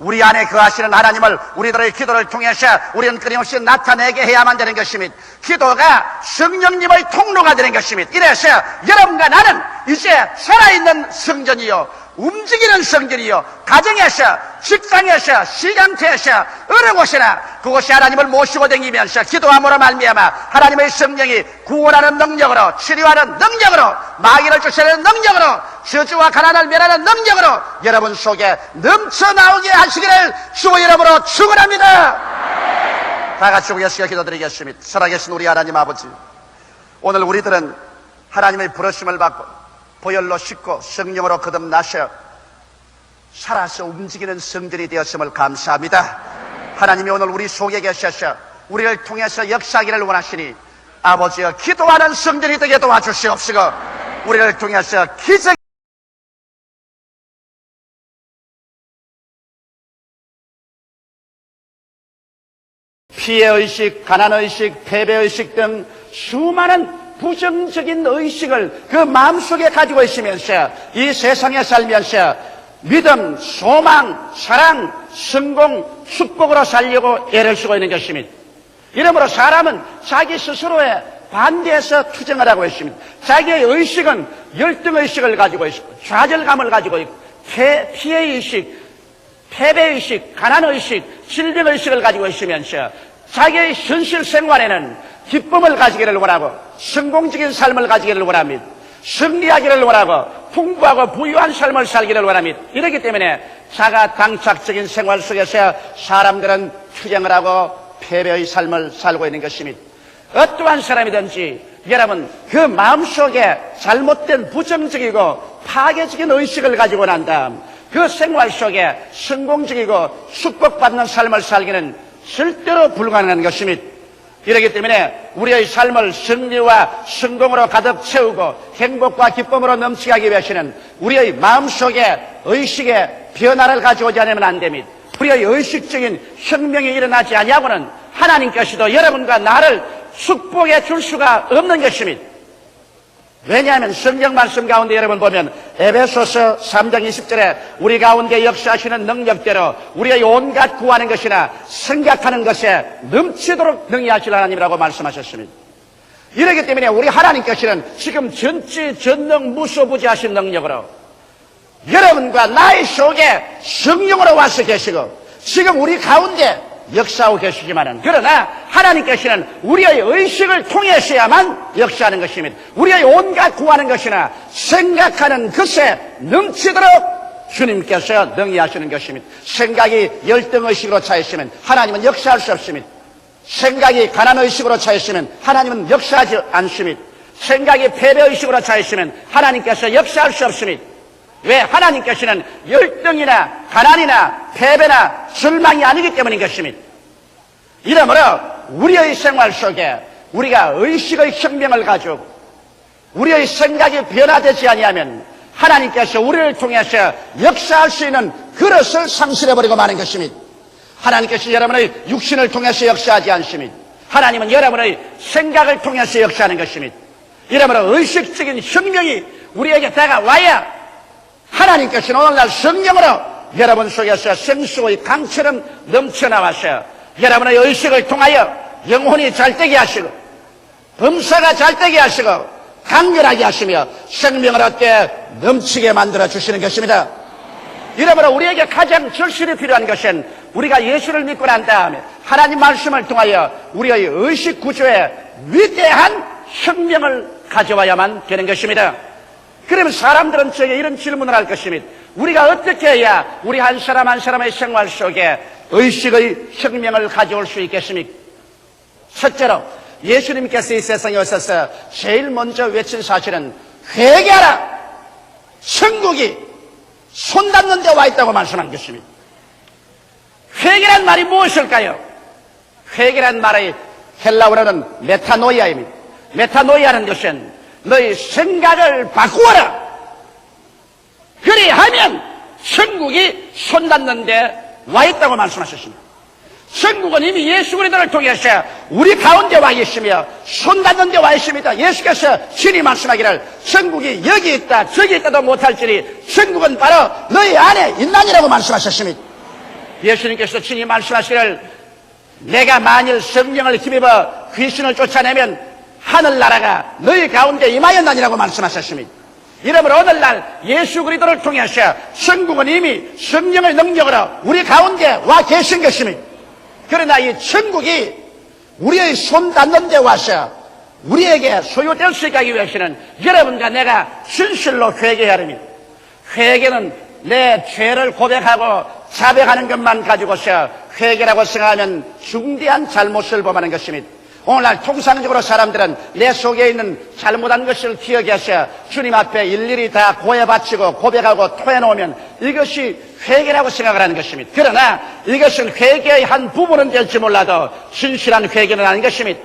우리 안에 거하시는 하나님을 우리들의 기도를 통해서 우리는 끊임없이 나타내게 해야만 되는 것입니다. 기도가 성령님의 통로가 되는 것입니다. 이래서 여러분과 나는 이제 살아있는 성전이요 움직이는 성전이요 가정에서 직장에서 시간대에서 어느 곳이나 그곳이 하나님을 모시고 다니면서 기도함으로 말미암아 하나님의 성령이 구원하는 능력으로 치료하는 능력으로 마귀를 쫓아내는 능력으로 저주와 가난을 멸하는 능력으로 여러분 속에 넘쳐나오게 하시기를 주의 이름으로 축원합니다. 다 같이 우리가 기도드리겠습니다. 살아계신 우리 하나님 아버지, 오늘 우리들은 하나님의 부르심을 받고 보혈로 씻고 성령으로 거듭나셔 살아서 움직이는 성전이 되었음을 감사합니다. 하나님이 오늘 우리 속에 계셔서 우리를 통해서 역사하기를 원하시니 아버지여 기도하는 성전이 되게 도와주시옵시고 우리를 통해서 기적 피해의식, 가난의식, 패배의식 등 수많은 부정적인 의식을 그 마음속에 가지고 있으면서 이 세상에 살면서 믿음, 소망, 사랑, 성공, 축복으로 살려고 애를 쓰고 있는 것입니다. 이러므로 사람은 자기 스스로에 반대해서 투쟁을 하고 있습니다. 자기의 의식은 열등의식을 가지고 있고 좌절감을 가지고 있고 피해의식, 패배의식, 가난의식, 질병의식을 가지고 있으면서 자기의 현실 생활에는 기쁨을 가지기를 원하고 성공적인 삶을 가지기를 원합니다. 승리하기를 원하고 풍부하고 부유한 삶을 살기를 원합니다. 이렇기 때문에 자가 당착적인 생활 속에서 사람들은 투쟁을 하고 패배의 삶을 살고 있는 것입니다. 어떠한 사람이든지 여러분 그 마음속에 잘못된 부정적이고 파괴적인 의식을 가지고 난 다음 그 생활 속에 성공적이고 축복받는 삶을 살기는 절대로 불가능한 것입니다. 이렇기 때문에 우리의 삶을 승리와 성공으로 가득 채우고 행복과 기쁨으로 넘치게 하기 위해서는 우리의 마음속에 의식의 변화를 가져오지 않으면 안 됩니다. 우리의 의식적인 혁명이 일어나지 아니하고는 하나님께서도 여러분과 나를 축복해 줄 수가 없는 것입니다. 왜냐하면 성경 말씀 가운데 여러분 보면 에베소서 3장 20절에 우리 가운데 역사하시는 능력대로 우리의 온갖 구하는 것이나 생각하는 것에 넘치도록 능히하실 하나님이라고 말씀하셨습니다. 이렇기 때문에 우리 하나님께서는 지금 전지전능 무소부지하신 능력으로 여러분과 나의 속에 성령으로 와서 계시고 지금 우리 가운데 역사하고 계시지만은 그러나 하나님께서는 우리의 의식을 통해서야만 역사하는 것입니다. 우리의 온갖 구하는 것이나 생각하는 것에 넘치도록 주님께서 능히 하시는 것입니다. 생각이 열등의식으로 차 있으면 하나님은 역사할 수 없습니다. 생각이 가난의식으로 차있으면 하나님은 역사하지 않습니다. 생각이 패배의식으로 차있으면 하나님께서 역사할 수 없습니다. 왜? 하나님께서는 열등이나 가난이나 패배나 절망이 아니기 때문인 것입니다. 이러므로 우리의 생활 속에 우리가 의식의 혁명을 가지고 우리의 생각이 변화되지 아니하면 하나님께서 우리를 통해서 역사할 수 있는 그릇을 상실해버리고 마는 것입니다. 하나님께서 여러분의 육신을 통해서 역사하지 않습니다. 하나님은 여러분의 생각을 통해서 역사하는 것입니다. 이러므로 의식적인 혁명이 우리에게 다가와야 하나님께서는 오늘날 성령으로 여러분 속에서 생수의 강처럼 넘쳐나와서 여러분의 의식을 통하여 영혼이 잘되게 하시고 범사가 잘되게 하시고 강렬하게 하시며 생명을 얻게 넘치게 만들어 주시는 것입니다. 이러므로 우리에게 가장 절실히 필요한 것은 우리가 예수를 믿고 난 다음에 하나님 말씀을 통하여 우리의 의식 구조에 위대한 혁명을 가져와야만 되는 것입니다. 그러면 사람들은 저에게 이런 질문을 할 것입니다. 우리가 어떻게 해야 우리 한 사람 한 사람의 생활 속에 의식의 혁명을 가져올 수 있겠습니까? 첫째로 예수님께서 이 세상에 오셔서 제일 먼저 외친 사실은 회개하라! 천국이 손 닿는 데 와 있다고 말씀한 것입니다. 회개란 말이 무엇일까요? 회개란 말의 헬라어로는 메타노이아입니다. 메타노이아는 것은 너희 생각을 바꾸어라! 그리하면 천국이 손 닿는 데 와 있다고 말씀하셨습니다. 천국은 이미 예수 그리스도를 통해서 우리 가운데 와 있으며 손 닿는 데 와 있습니다. 예수께서 친히 말씀하기를 천국이 여기 있다 저기 있다도 못할지니 천국은 바로 너희 안에 있나니라고 말씀하셨습니다. 예수님께서 친히 말씀하시기를 내가 만일 성령을 힘입어 귀신을 쫓아내면 하늘나라가 너희 가운데 임하였나니라고 말씀하셨습니다. 이러므로 오늘날 예수 그리스도를 통해서 천국은 이미 성령의 능력으로 우리 가운데 와 계신 것입니다. 그러나 이 천국이 우리의 손 닿는 데 와서 우리에게 소유될 수 있게 하기 위해서는 여러분과 내가 진실로 회개해야 합니다. 회개는 내 죄를 고백하고 자백하는 것만 가지고서 회개라고 생각하면 중대한 잘못을 범하는 것입니다. 오늘날 통상적으로 사람들은 내 속에 있는 잘못한 것을 기억해서 주님 앞에 일일이 다 고해바치고 고백하고 토해놓으면 이것이 회개라고 생각을 하는 것입니다. 그러나 이것은 회개의 한 부분은 될지 몰라도 진실한 회개는 아닌 것입니다.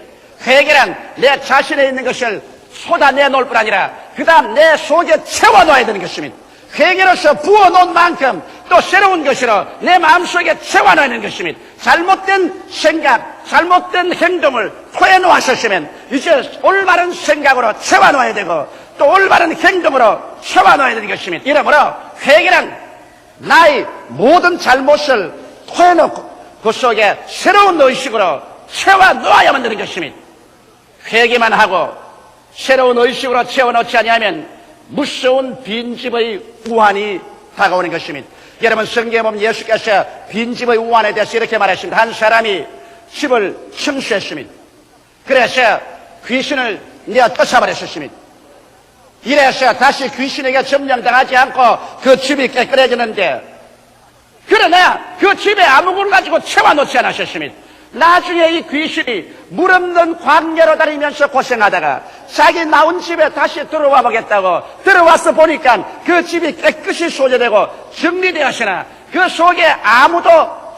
회개란 내 자신에 있는 것을 쏟아내놓을 뿐 아니라 그 다음 내 속에 채워넣어야 되는 것입니다. 회개로서 부어놓은 만큼 또 새로운 것으로 내 마음속에 채워넣어야 되는 것입니다. 잘못된 생각, 잘못된 행동을 토해놓았으면 이제 올바른 생각으로 채워넣어야 되고 또 올바른 행동으로 채워넣어야 되는 것입니다. 이러므로 회개란 나의 모든 잘못을 토해놓고 그 속에 새로운 의식으로 채워넣어야만 되는 것입니다. 회개만 하고 새로운 의식으로 채워넣지 아니하면 무서운 빈집의 우환이 다가오는 것입니다. 여러분 성경에 보면 예수께서 빈집의 우환에 대해서 이렇게 말했습니다. 한 사람이 집을 청소했습니다. 그래서 귀신을 내어 쫓아버렸습니다. 이래서 다시 귀신에게 점령당하지 않고 그 집이 깨끗해지는데 그러나 그 집에 아무것을 가지고 채워놓지 않으셨습니다. 나중에 이 귀신이 물 없는 광야로 다니면서 고생하다가 자기 나온 집에 다시 들어와 보겠다고 들어와서 보니까 그 집이 깨끗이 소재되고 정리되었으나 그 속에 아무도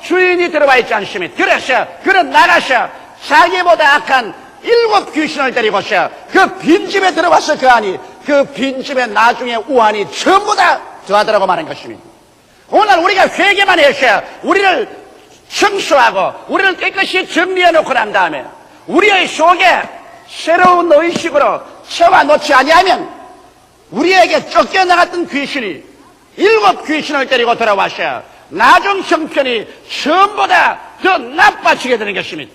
주인이 들어와 있지 않습니다. 그래서 그는 나가서 자기보다 악한 7 귀신을 데리고서 그 빈집에 들어와서 그 안이 그 빈집에 나중에 우환이 전부 다 더하더라고 말한 것입니다. 오늘 우리가 회개만 해서 우리를 청소하고 우리를 깨끗이 정리해놓고 난 다음에 우리의 속에 새로운 의식으로 채워놓지 아니하면 우리에게 쫓겨나갔던 귀신이 7 귀신을 데리고 돌아와서 나중 형편이 전보다 더 나빠지게 되는 것입니다.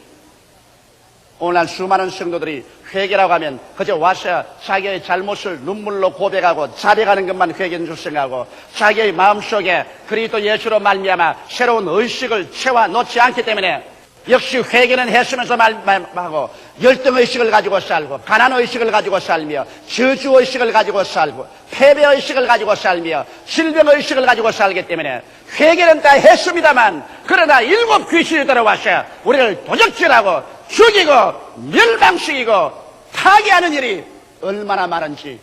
오늘날 수많은 성도들이 회개라고 하면 그저 와서 자기의 잘못을 눈물로 고백하고 자백하는 것만 회개인 줄 생각하고 자기의 마음속에 그리스도 예수로 말미암아 새로운 의식을 채워놓지 않기 때문에 역시 회개는 했으면서 말하고 열등의식을 가지고 살고 가난의식을 가지고 살며 저주의식을 가지고 살고 패배의식을 가지고 살며 질병의식을 가지고 살기 때문에 회개는 다 했습니다만 그러나 7 귀신이 들어와서 우리를 도적질하고 죽이고 멸망시키고 타개하는 일이 얼마나 많은지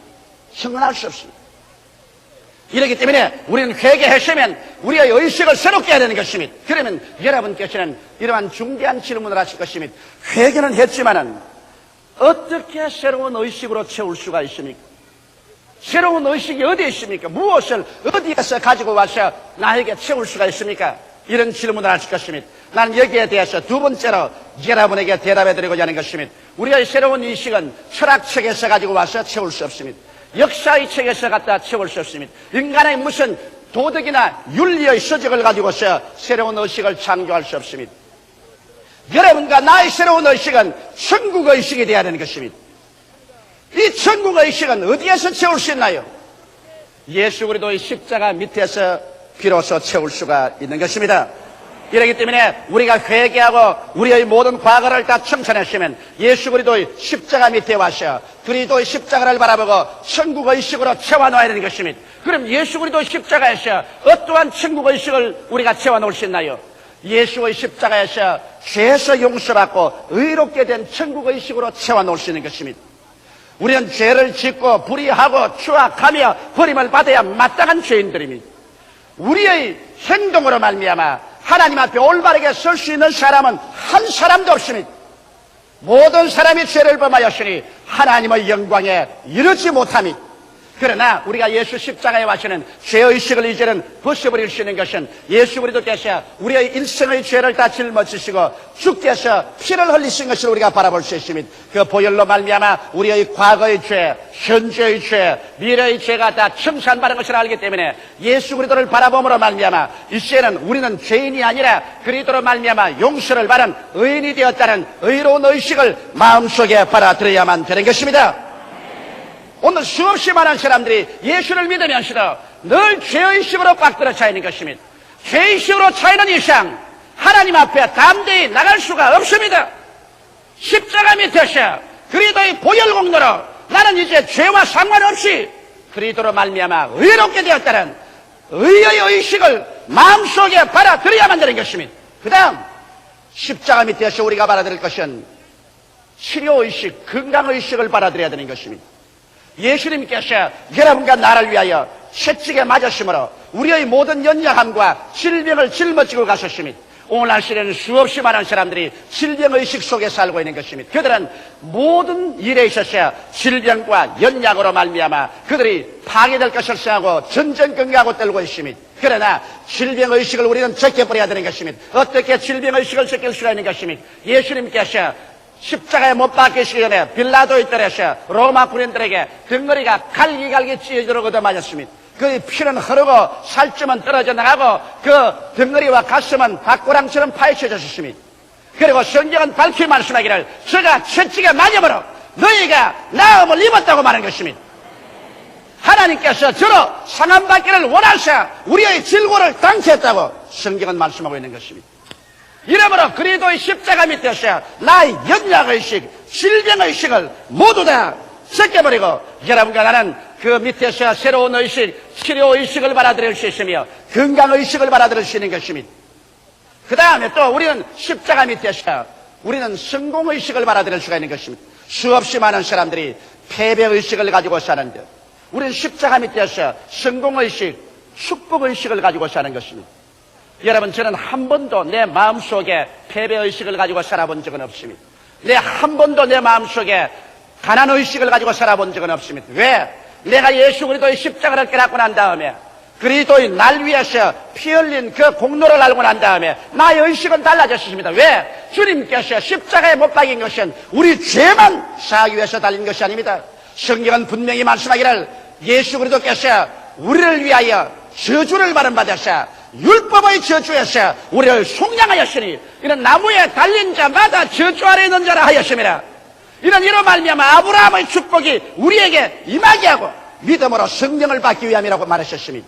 형언할 수 없습니다. 이렇기 때문에 우리는 회개하시면 우리의 의식을 새롭게 해야 되는 것입니다. 그러면 여러분께서는 이러한 중대한 질문을 하실 것입니다. 회개는 했지만은 어떻게 새로운 의식으로 채울 수가 있습니까? 새로운 의식이 어디에 있습니까? 무엇을 어디에서 가지고 와서 나에게 채울 수가 있습니까? 이런 질문을 하실 것입니다. 나는 여기에 대해서 두 번째로 여러분에게 대답해 드리고자 하는 것입니다. 우리의 새로운 의식은 철학책에서 가지고 와서 채울 수 없습니다. 역사의 책에서 갖다 채울 수 없습니다. 인간의 무슨 도덕이나 윤리의 서적을 가지고서 새로운 의식을 창조할 수 없습니다. 여러분과 나의 새로운 의식은 천국의 의식이 되어야 되는 것입니다. 이 천국의 의식은 어디에서 채울 수 있나요? 예수 그리스도의 십자가 밑에서 비로소 채울 수가 있는 것입니다. 이렇기 때문에 우리가 회개하고 우리의 모든 과거를 다 청산했으면 예수 그리스도의 십자가 밑에 와서 그리스도의 십자가를 바라보고 천국의 의식으로 채워놓아야 되는 것입니다. 그럼 예수 그리스도의 십자가에서 어떠한 천국의 의식을 우리가 채워놓을 수 있나요? 예수의 십자가에서 죄에서 용서받고 의롭게 된 천국의 의식으로 채워놓을 수 있는 것입니다. 우리는 죄를 짓고 불의하고 추악하며 버림을 받아야 마땅한 죄인들입니다. 우리의 행동으로 말미암아 하나님 앞에 올바르게 설 수 있는 사람은 한 사람도 없습니다. 모든 사람이 죄를 범하였으니 하나님의 영광에 이르지 못함이. 그러나 우리가 예수 십자가에 와서는 죄의식을 이제는 벗어버릴 수 있는 것은 예수 그리스도께서 우리의 일생의 죄를 다 짊어지시고 주께서 피를 흘리신 것을 우리가 바라볼 수 있습니다. 그 보혈로 말미암아 우리의 과거의 죄, 현재의 죄, 미래의 죄가 다 청산받은 것을 알기 때문에 예수 그리스도를 바라봄으로 말미암아 이제는 우리는 죄인이 아니라 그리스도로 말미암아 용서를 받은 의인이 되었다는 의로운 의식을 마음속에 받아들여야만 되는 것입니다. 오늘 수없이 많은 사람들이 예수를 믿으면서도 늘 죄의식으로 꽉 들어 차 있는 것입니다. 죄의식으로 차 있는 이상 하나님 앞에 담대히 나갈 수가 없습니다. 십자가 밑에서 그리스도의 보혈 공로로 나는 이제 죄와 상관없이 그리스도로 말미암아 의롭게 되었다는 의의 의식을 마음속에 받아들여야만 되는 것입니다. 그 다음 십자가 밑에서 우리가 받아들일 것은 치료의식, 건강의식을 받아들여야 되는 것입니다. 예수님께서 여러분과 나를 위하여 채찍에 맞으심으로 우리의 모든 연약함과 질병을 짊어지고 가셨습니다. 오늘날 시대는 수없이 많은 사람들이 질병의식 속에 살고 있는 것입니다. 그들은 모든 일에 있어서 질병과 연약으로 말미암아 그들이 파괴될 것을 생각하고 전전긍긍하고 떨고 있습니다. 그러나 질병의식을 우리는 제껴버려야 되는 것입니다. 어떻게 질병의식을 제낄 수가 있는 것입니까? 예수님께서 십자가에 못 박히시기 전에 빌라도의 뜰에서 로마 군인들에게 등거리가 갈기갈기 찢어지도록 얻어맞았습니다. 그 피는 흐르고 살점은 떨어져 나가고 그 등거리와 가슴은 닭고랑처럼 파헤쳐졌습니다. 그리고 성경은 밝히 말씀하기를 저가 채찍에 맞음으로 너희가 나음을 입었다고 말한 것입니다. 하나님께서 저로 상함받기를 원하사 우리의 질고를 당케했다고 성경은 말씀하고 있는 것입니다. 이러므로 그리스도의 십자가 밑에서 나의 연약의식, 질병의식을 모두 다 섞여버리고 여러분과 나는 그 밑에서 새로운 의식, 치료의식을 받아들일 수 있으며 건강의식을 받아들일 수 있는 것입니다. 그 다음에 또 우리는 십자가 밑에서 우리는 성공의식을 받아들일 수가 있는 것입니다. 수없이 많은 사람들이 패배의식을 가지고 사는데 우리는 십자가 밑에서 성공의식, 축복의식을 가지고 사는 것입니다. 여러분, 저는 한 번도 내 마음속에 패배의식을 가지고 살아본 적은 없습니다. 한 번도 내 마음속에 가난의식을 가지고 살아본 적은 없습니다. 왜? 내가 예수 그리스도의 십자가를 깨닫고 난 다음에 그리스도의 날 위해서 피 흘린 그 공로를 알고 난 다음에 나의 의식은 달라졌습니다. 왜? 주님께서 십자가에 못 박인 것은 우리 죄만 사하기 위해서 달린 것이 아닙니다. 성경은 분명히 말씀하기를 예수 그리스도께서 우리를 위하여 저주를 받으사 율법의 저주에서 우리를 속량하였으니 이는 나무에 달린 자마다 저주 아래 있는 자라 하였습니다. 이런 말미암아 아브라함의 축복이 우리에게 임하게 하고 믿음으로 성령을 받기 위함이라고 말하셨습니다.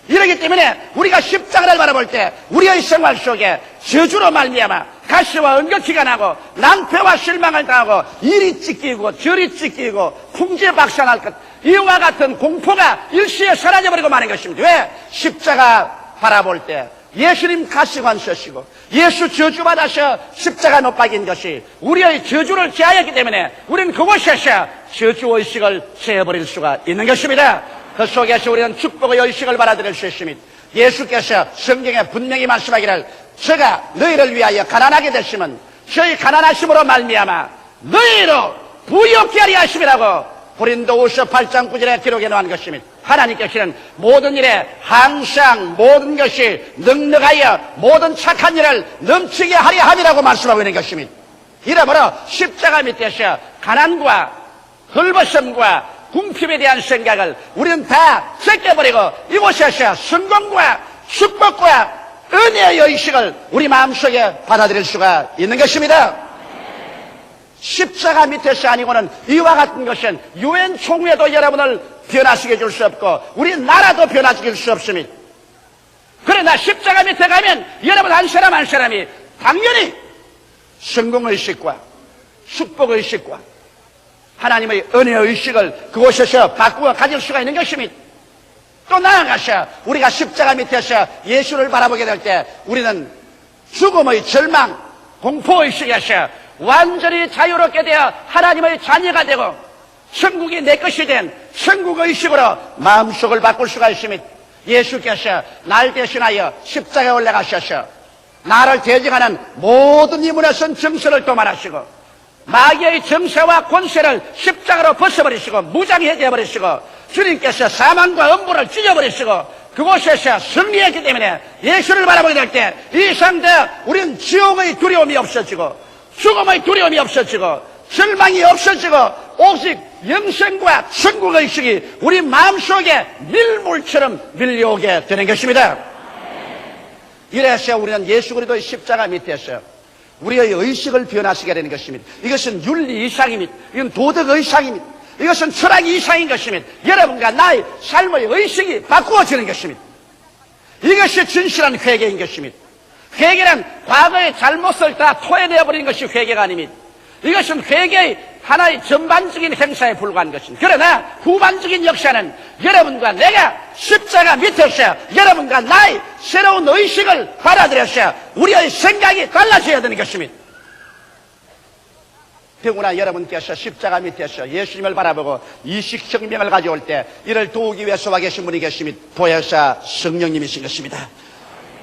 이러기 때문에 우리가 십자가를 바라볼 때 우리의 생활 속에 저주로 말미암아 가시와 은격히가 나고 낭패와 실망을 당하고 이리 찢기고 저리 찢기고 풍지박산할 것 이와 같은 공포가 일시에 사라져버리고 마는 것입니다. 왜? 십자가 바라볼 때 예수님 가시관 쓰시고 예수 저주받아서 십자가 못 박인 것이 우리의 저주를 제하였기 때문에 우리는 그곳에서 저주의식을 세어버릴 수가 있는 것입니다. 그 속에서 우리는 축복의 의식을 받아들일 수 있습니다. 예수께서 성경에 분명히 말씀하기를 제가 너희를 위하여 가난하게 되시면 저희 가난하심으로 말미암아 너희로 부유케 하리 하심이라고 고린도후서 8장 9절에 기록해 놓은 것입니다. 하나님께서는 모든 일에 항상 모든 것이 넉넉하여 모든 착한 일을 넘치게 하려 함이라고 말씀하고 있는 것입니다. 이러므로 십자가 밑에서 가난과 헐벗음과 궁핍에 대한 생각을 우리는 다 제껴버리고 이곳에서 성공과 축복과 은혜의 의식을 우리 마음속에 받아들일 수가 있는 것입니다. 십자가 밑에서 아니고는 이와 같은 것은 유엔 총회도 여러분을 변화시켜 줄 수 없고 우리 나라도 변화시킬 수 없습니다. 그러나 십자가 밑에 가면 여러분 한 사람 한 사람이 당연히 성공의식과 축복의식과 하나님의 은혜의식을 그곳에서 바꾸어 가질 수가 있는 것입니다. 또 나아가서 우리가 십자가 밑에서 예수를 바라보게 될 때 우리는 죽음의 절망, 공포의식에서 완전히 자유롭게 되어 하나님의 자녀가 되고 천국이 내 것이 된 천국의식으로 마음속을 바꿀 수가 있습니다. 예수께서 날 대신하여 십자가에 올라가셔서 나를 대적하는 모든 이문에 선 정서를 도말하시고 마귀의 정세와 권세를 십자가로 벗어버리시고 무장해제 버리시고 주님께서 사망과 음부를 찢어버리시고 그곳에서 승리했기 때문에 예수를 바라보게 될 때 이상대 우리는 지옥의 두려움이 없어지고 죽음의 두려움이 없어지고 절망이 없어지고 오직 영생과 천국의 의식이 우리 마음속에 밀물처럼 밀려오게 되는 것입니다. 이래서 우리는 예수 그리스도의 십자가 밑에서 우리의 의식을 변화시게 되는 것입니다. 이것은 윤리 이상입니다. 이건 도덕 이상입니다. 이것은 철학 이상인 것입니다. 여러분과 나의 삶의 의식이 바꾸어지는 것입니다. 이것이 진실한 회개인 것입니다. 회개는 과거의 잘못을 다 토해내어버리는 것이 회개가 아닙니다. 이것은 회개의 하나의 전반적인 행사에 불과한 것입니다. 그러나 후반적인 역사는 여러분과 내가 십자가 밑에서 여러분과 나의 새로운 의식을 받아들여서 우리의 생각이 달라져야 되는 것입니다. 더구나 여러분께서 십자가 밑에서 예수님을 바라보고 이식혁명을 가져올 때 이를 도우기 위해 와 계신 분이 계십니다. 보혜사 성령님이신 것입니다.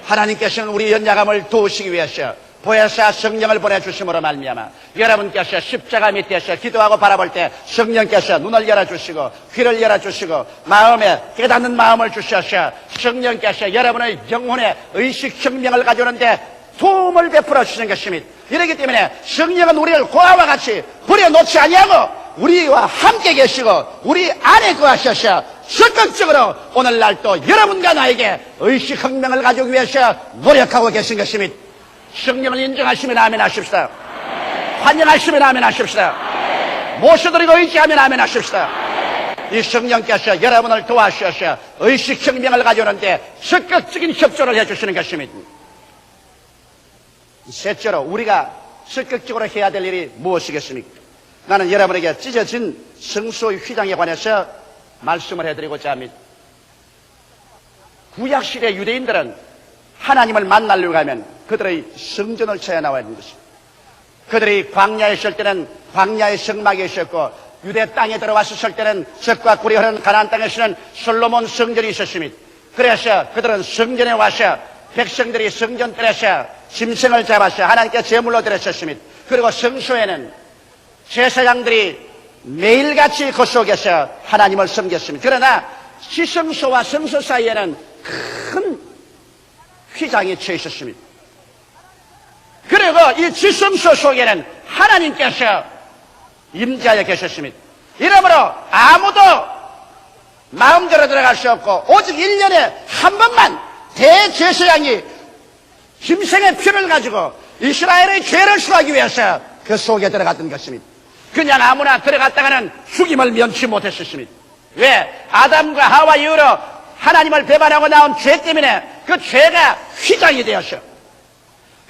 하나님께서는 우리 연약함을 도우시기 위해서 보혜사 성령을 보내주심으로 말미암아 여러분께서 십자가 밑에서 기도하고 바라볼 때 성령께서 눈을 열어주시고 귀를 열어주시고 마음에 깨닫는 마음을 주셔서 성령께서 여러분의 영혼의 의식혁명을 가져오는데 도움을 베풀어 주시는 것입니다. 이렇기 때문에 성령은 우리를 고아와 같이 버려놓지 아니하고 우리와 함께 계시고 우리 안에 거하셔서 적극적으로 오늘날 또 여러분과 나에게 의식혁명을 가져오기 위해서 노력하고 계신 것입니다. 성령을 인정하시면 아멘 하십시다. 환영하시면 아멘 하십시다. 모셔드리고 의지하면 아멘 하십시다. 이 성령께서 여러분을 도와주셔서 의식혁명을 가져오는데 적극적인 협조를 해주시는 것입니다. 셋째로 우리가 적극적으로 해야 될 일이 무엇이겠습니까? 나는 여러분에게 찢어진 성소의 휘장에 관해서 말씀을 해드리고자 합니다. 구약시대 유대인들은 하나님을 만나려고 하면 그들의 성전을 쳐야 나와야 하는 것입니다. 그들이 광야에 있을 때는 광야의 성막이 있었고 유대 땅에 들어왔을 때는 젖과 꿀이 흐르는 가나안 땅에서는 솔로몬 성전이 있었습니다. 그래서 그들은 성전에 와서 백성들이 성전들에서 짐승을 잡아서 하나님께 제물로 드렸었습니다. 그리고 성소에는 제사장들이 매일같이 그 속에서 하나님을 섬겼습니다. 그러나 지성소와 성소 사이에는 큰 휘장이 쳐 있었습니다. 그리고 이 지성소 속에는 하나님께서 임재하여 계셨습니다. 이러므로 아무도 마음대로 들어갈 수 없고 오직 1년에 한 번만 대제사장이 짐승의 피를 가지고 이스라엘의 죄를 수하기 위해서 그 속에 들어갔던 것입니다. 그냥 아무나 들어갔다가는 죽임을 면치 못했었습니다. 왜? 아담과 하와 이후로 하나님을 배반하고 나온 죄 때문에 그 죄가 휘장이 되었어.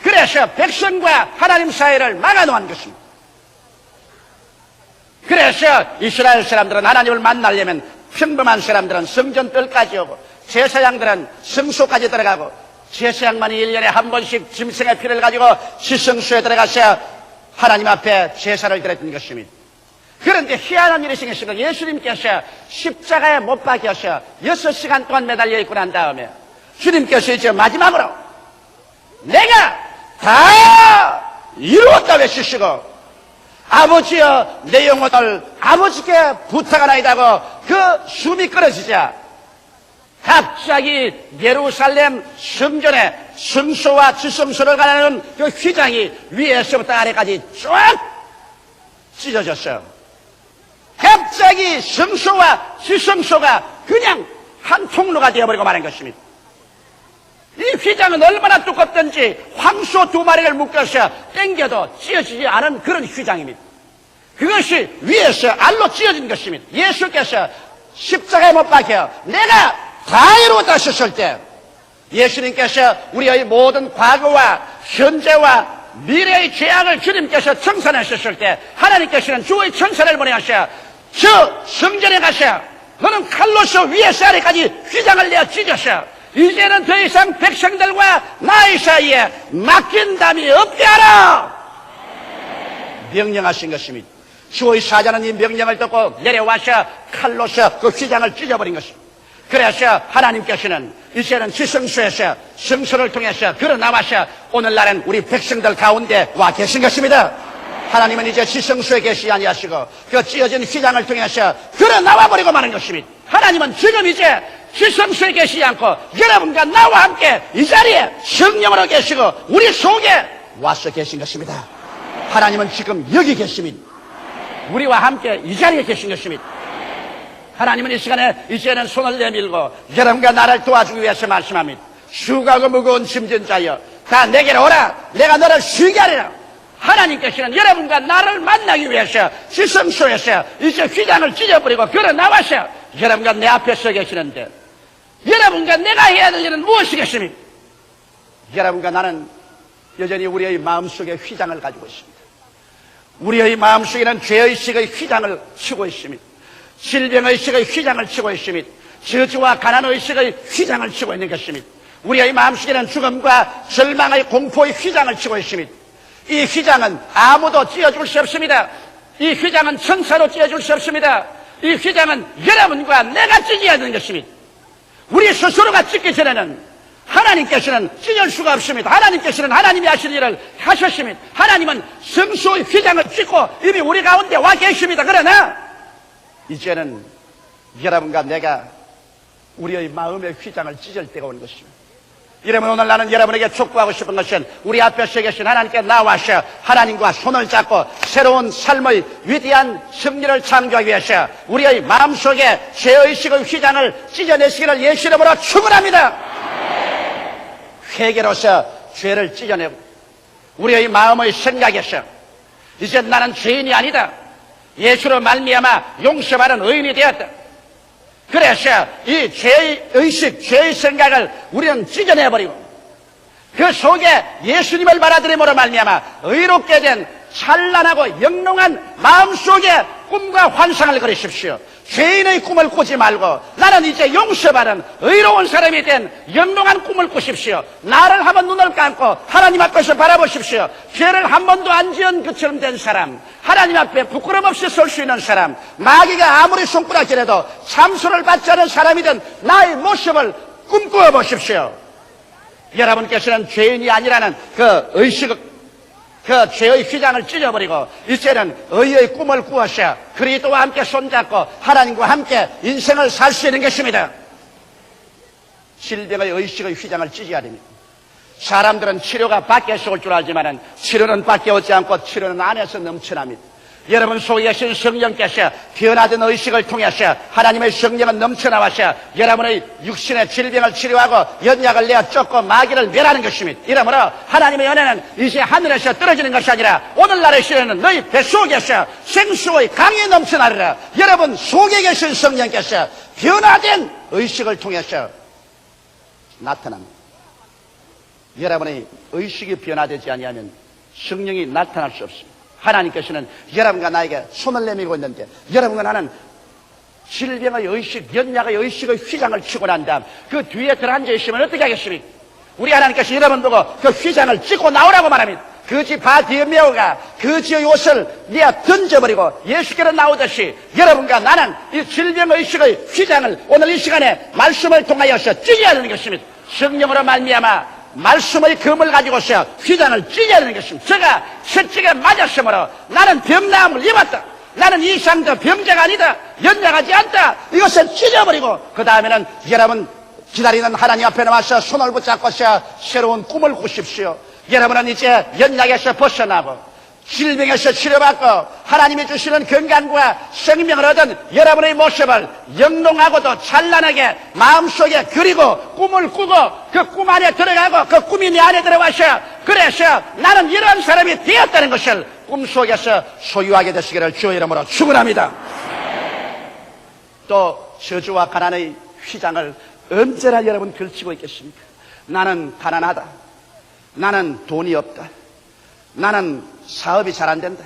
그래서 백성과 하나님 사이를 막아놓은 것입니다. 그래서 이스라엘 사람들은 하나님을 만나려면 평범한 사람들은 성전뜰까지 오고 제사장들은 성소까지 들어가고 제사장만이 1년에 한 번씩 짐승의 피를 가지고 지성소에 들어가서 하나님 앞에 제사를 드렸던 것입니다. 그런데 희한한 일이 생겼습니다. 예수님께서 십자가에 못 박혀서 6시간 동안 매달려 있고 난 다음에 주님께서 이제 마지막으로 내가 다 이루었다 외치시고 아버지여 내 영혼을 아버지께 부탁하나이다고 그 숨이 끊어지자 갑자기 예루살렘 성전에 성소와 지성소를 가는 그 휘장이 위에서부터 아래까지 쫙 찢어졌어요. 갑자기 성소와 지성소가 그냥 한 통로가 되어버리고 마는 것입니다. 이 휘장은 얼마나 두껍든지 황소 2마리를 묶어서 당겨도 찢어지지 않은 그런 휘장입니다. 그것이 위에서 알로 찢어진 것입니다. 예수께서 십자가에 못 박혀 내가 다 이루었다 하셨을 때 예수님께서 우리의 모든 과거와 현재와 미래의 죄악을 주님께서 청산하셨을 때 하나님께서는 주의 천사를 보내셔 저 성전에 가셔 너는 칼로서 위에서 아래까지 휘장을 내어 찢었어. 이제는 더 이상 백성들과 나의 사이에 막힌 담이 없게 하라 명령하신 것입니다. 주의 사자는 이 명령을 듣고 내려와서 칼로서 그 휘장을 찢어버린 것입니다. 그래서 하나님께서는 이제는 지성소에서 성소를 통해서 걸어 나와서 오늘날은 우리 백성들 가운데 와 계신 것입니다. 하나님은 이제 지성소에 계시지 아니하시고 그 찢어진 휘장을 통해서 걸어 나와버리고 마는 것입니다. 하나님은 지금 이제 지성소에 계시지 않고 여러분과 나와 함께 이 자리에 성령으로 계시고 우리 속에 와서 계신 것입니다. 하나님은 지금 여기 계십니다. 우리와 함께 이 자리에 계신 것입니다. 하나님은 이 시간에 이제는 손을 내밀고 여러분과 나를 도와주기 위해서 말씀합니다. 수고하고 무거운 짐진 자여 다 내게로 오라 내가 너를 쉬게 하리라. 하나님께서는 여러분과 나를 만나기 위해서 지성소에서 이제 휘장을 찢어버리고 걸어 나와서 여러분과 내 앞에 서 계시는데 여러분과 내가 해야 될 일은 무엇이겠습니까? 여러분과 나는 여전히 우리의 마음속에 휘장을 가지고 있습니다. 우리의 마음속에는 죄의식의 휘장을 치고 있습니다. 질병의식의 휘장을 치고 있습니다. 저주와 가난의식의 휘장을 치고 있는 것입니다. 우리의 마음속에는 죽음과 절망의 공포의 휘장을 치고 있습니다. 이 휘장은 아무도 찢어줄 수 없습니다. 이 휘장은 천사도 찢어줄 수 없습니다. 이 휘장은 여러분과 내가 찢어야 되는 것입니다. 우리 스스로가 찢기 전에는 하나님께서는 찢을 수가 없습니다. 하나님께서는 하나님이 하실 일을 하셨습니다. 하나님은 성소의 휘장을 찢고 이미 우리 가운데 와 계십니다. 그러나 이제는 여러분과 내가 우리의 마음의 휘장을 찢을 때가 온 것입니다. 여러분 오늘 나는 여러분에게 촉구하고 싶은 것은 우리 앞에 서 계신 하나님께 나와서 하나님과 손을 잡고 새로운 삶의 위대한 승리를 창조하기 위해서 우리의 마음속에 죄의식의 휘장을 찢어내시기를 예수 이름으로 축원합니다. 회개로서 죄를 찢어내고 우리의 마음의 생각에서 이제 나는 죄인이 아니다. 예수로 말미암아 용서받은 의인이 되었다. 그래서 이 죄의 의식, 죄의 생각을 우리는 찢어내버리고 그 속에 예수님을 받아들임으로 말미암아 의롭게 된 찬란하고 영롱한 마음속에 꿈과 환상을 그리십시오. 죄인의 꿈을 꾸지 말고 나는 이제 용서받은 의로운 사람이 된 영롱한 꿈을 꾸십시오. 나를 한번 눈을 감고 하나님 앞에서 바라보십시오. 죄를 한 번도 안 지은 그처럼 된 사람, 하나님 앞에 부끄럼 없이 설 수 있는 사람, 마귀가 아무리 손가락질해도 참소를 받지 않은 사람이 된 나의 모습을 꿈꾸어 보십시오. 여러분께서는 죄인이 아니라는 그 의식, 그 죄의 휘장을 찢어버리고 이제는 의의 꿈을 꾸어서 그리스도와 함께 손잡고 하나님과 함께 인생을 살 수 있는 것입니다. 질병의 의식의 휘장을 찢어야 됩니다. 사람들은 치료가 밖에서 올 줄 알지만 치료는 밖에 오지 않고 치료는 안에서 넘쳐납니다. 여러분 속에 계신 성령께서 변화된 의식을 통해서 하나님의 성령은 넘쳐나와서 여러분의 육신의 질병을 치료하고 연약을 내어 쫓고 마귀를 멸하는 것입니다. 이러므로 하나님의 은혜는 이제 하늘에서 떨어지는 것이 아니라 오늘날의 시대는 너희 뱃속에서 생수의 강이 넘쳐나리라. 여러분 속에 계신 성령께서 변화된 의식을 통해서 나타납니다. 여러분의 의식이 변화되지 아니하면 성령이 나타날 수 없습니다. 하나님께서는 여러분과 나에게 손을 내밀고 있는데 여러분과 나는 질병의 의식, 연약의 의식의 휘장을 치고 난 다음 그 뒤에 들어앉아 있으면 어떻게 하겠습니까? 우리 하나님께서 여러분 보고 그 휘장을 찢고 나오라고 말합니다. 그 집 바디메오가 그 지의 옷을 내어 던져버리고 예수께로 나오듯이 여러분과 나는 이 질병의식의 휘장을 오늘 이 시간에 말씀을 통하여서 찢어야 되는 것입니다. 성령으로 말미암아 말씀의 검을 가지고서 휘장을 찢어야 되는 것입니다. 제가 채찍에 맞았으므로 나는 병나음을 입었다. 나는 이 이상도 병자가 아니다. 연약하지 않다. 이것을 찢어버리고 그 다음에는 여러분 기다리는 하나님 앞에 나와서 손을 붙잡고서 새로운 꿈을 꾸십시오. 여러분은 이제 연약에서 벗어나고 질병에서 치료받고 하나님이 주시는 건강과 생명을 얻은 여러분의 모습을 영롱하고도 찬란하게 마음속에 그리고 꿈을 꾸고 그 꿈 안에 들어가고 그 꿈이 내 안에 들어와서 그래서 나는 이런 사람이 되었다는 것을 꿈속에서 소유하게 되시기를 주의 이름으로 축원합니다. 또 저주와 가난의 휘장을 언제나 여러분 걸치고 있겠습니까? 나는 가난하다. 나는 돈이 없다. 나는 사업이 잘 안 된다.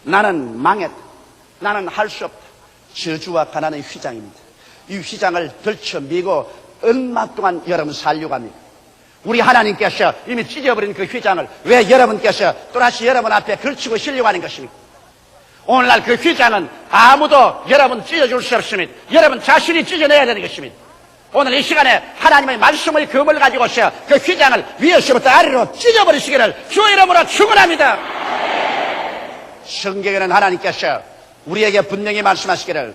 나는 망했다. 나는 할 수 없다. 저주와 가난의 휘장입니다. 이 휘장을 들쳐미고 얼마 동안 여러분 살려고 합니까? 우리 하나님께서 이미 찢어버린 그 휘장을 왜 여러분께서 또다시 여러분 앞에 걸치고 쉬려고 하는 것입니까? 오늘날 그 휘장은 아무도 여러분 찢어줄 수 없습니다. 여러분 자신이 찢어내야 되는 것입니다. 오늘 이 시간에 하나님의 말씀의 검을 가지고서 그 휘장을 위에서부터 아래로 찢어버리시기를 주의 이름으로 축원합니다. 성경에는 하나님께서 우리에게 분명히 말씀하시기를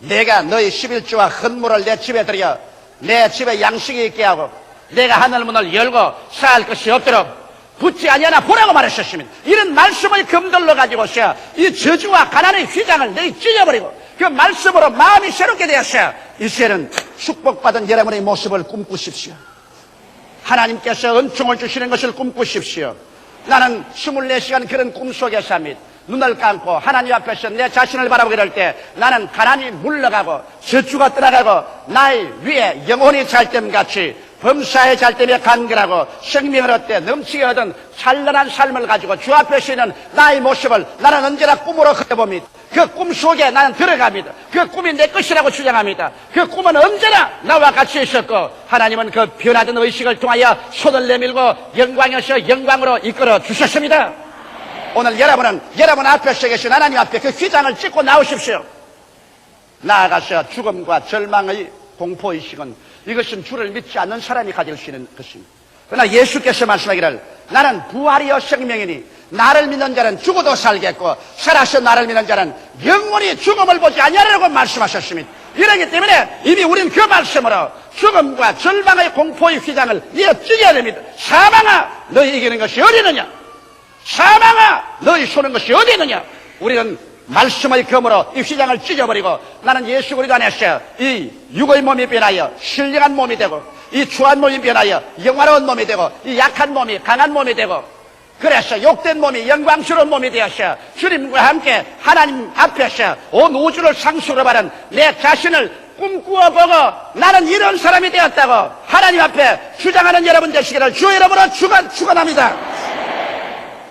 내가 너희 11조와 헌물을 내 집에 들여 내 집에 양식이 있게 하고 내가 하늘문을 열고 쌓을 것이 없도록 붙지 아니하나 보라고 말하셨습니다. 이런 말씀의 검들로 가지고서 이 저주와 가난의 휘장을 너희 찢어버리고 그 말씀으로 마음이 새롭게 되었어요. 이제는 축복받은 여러분의 모습을 꿈꾸십시오. 하나님께서 은총을 주시는 것을 꿈꾸십시오. 나는 24시간 그런 꿈속에 삽니다. 눈을 감고 하나님 앞에서 내 자신을 바라보게 될 때 나는 가난이 물러가고 저주가 떠나가고 나의 위에 영혼이 잘됨같이 범사에 잘됨에 간결하고 생명을 얻되 넘치게 얻은 찬란한 삶을 가지고 주 앞에 서는 나의 모습을 나는 언제나 꿈으로 그려봅니다. 그 꿈 속에 나는 들어갑니다. 그 꿈이 내 것이라고 주장합니다. 그 꿈은 언제나 나와 같이 있었고 하나님은 그 변화된 의식을 통하여 손을 내밀고 영광에서 영광으로 이끌어 주셨습니다. 오늘 여러분은 여러분 앞에 서 계신 하나님 앞에 그 휘장을 찢고 나오십시오. 나아가서 죽음과 절망의 공포의식은 이것은 주를 믿지 않는 사람이 가질 수 있는 것입니다. 그러나 예수께서 말씀하기를 나는 부활이요 생명이니 나를 믿는 자는 죽어도 살겠고 살아서 나를 믿는 자는 영원히 죽음을 보지 아니하리라고 말씀하셨습니다. 이러기 때문에 이미 우리는 그 말씀으로 죽음과 절망의 공포의 휘장을 찢어야 됩니다. 사망아 너희 이기는 것이 어디 있느냐? 사망아 너희 쏘는 것이 어디 있느냐? 우리는 말씀의 검으로 이 휘장을 찢어버리고 나는 예수 그리스도 안에서 이 육의 몸이 변하여 신령한 몸이 되고 이 추한 몸이 변하여 영화로운 몸이 되고 이 약한 몸이 강한 몸이 되고 그래서 욕된 몸이 영광스러운 몸이 되어서 주님과 함께 하나님 앞에서 온 우주를 상수로 바른 내 자신을 꿈꾸어 보고 나는 이런 사람이 되었다고 하나님 앞에 주장하는 여러분 되시기를 주의 이름으로 축원합니다.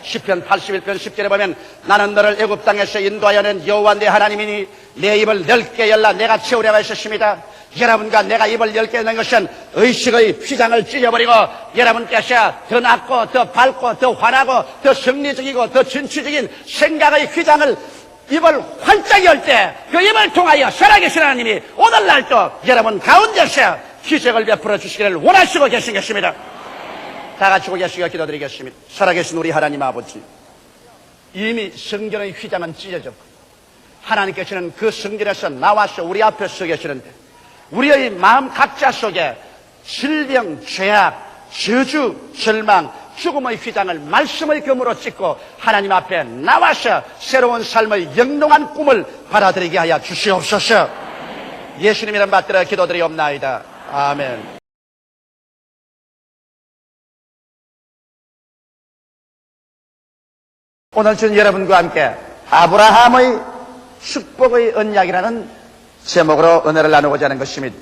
시편 81편 10절에 보면 나는 너를 애굽 땅에서 인도하여 낸 여호와 내 하나님이니 내 입을 넓게 열라 내가 채우려고 하셨습니다. 여러분과 내가 입을 넓게 여는 것은 의식의 휘장을 찢어버리고 여러분께서 더 낫고 더 밝고 더 환하고 더 성리적이고 더 진취적인 생각의 휘장을 입을 활짝 열 때 그 입을 통하여 살아계신 하나님이 오늘날도 여러분 가운데서 기적을 베풀어 주시기를 원하시고 계신 것입니다. 다 같이 고개시켜 기도드리겠습니다. 살아계신 우리 하나님 아버지, 이미 성전의 휘장은 찢어졌고 하나님께서는 그 성전에서 나와서 우리 앞에 서 계시는데 우리의 마음 각자 속에 질병, 죄악, 저주, 절망, 죽음의 휘장을 말씀의 검으로 찢고 하나님 앞에 나와서 새로운 삶의 영롱한 꿈을 받아들이게 하여 주시옵소서. 예수님 이름 받들어 기도드리옵나이다. 아멘. 오늘 전 여러분과 함께 아브라함의 축복의 언약이라는 제목으로 은혜를 나누고자 하는 것입니다.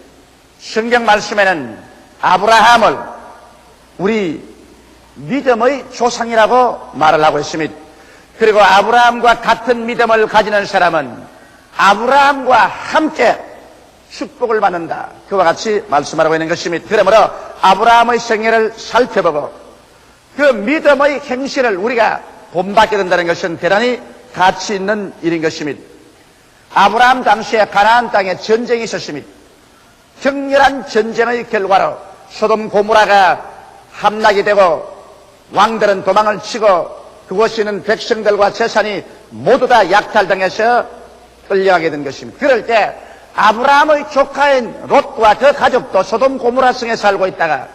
성경 말씀에는 아브라함을 우리 믿음의 조상이라고 말을 하고 있습니다. 그리고 아브라함과 같은 믿음을 가지는 사람은 아브라함과 함께 축복을 받는다. 그와 같이 말씀하고 있는 것입니다. 그러므로 아브라함의 생애를 살펴보고 그 믿음의 행실을 우리가 본받게 된다는 것은 대단히 가치 있는 일인 것입니다. 아브라함 당시에 가나안 땅에 전쟁이 있었습니다. 격렬한 전쟁의 결과로 소돔 고모라가 함락이 되고 왕들은 도망을 치고 그곳에 있는 백성들과 재산이 모두 다 약탈당해서 끌려가게 된 것입니다. 그럴 때 아브라함의 조카인 롯과 그 가족도 소돔 고모라 성에 살고 있다가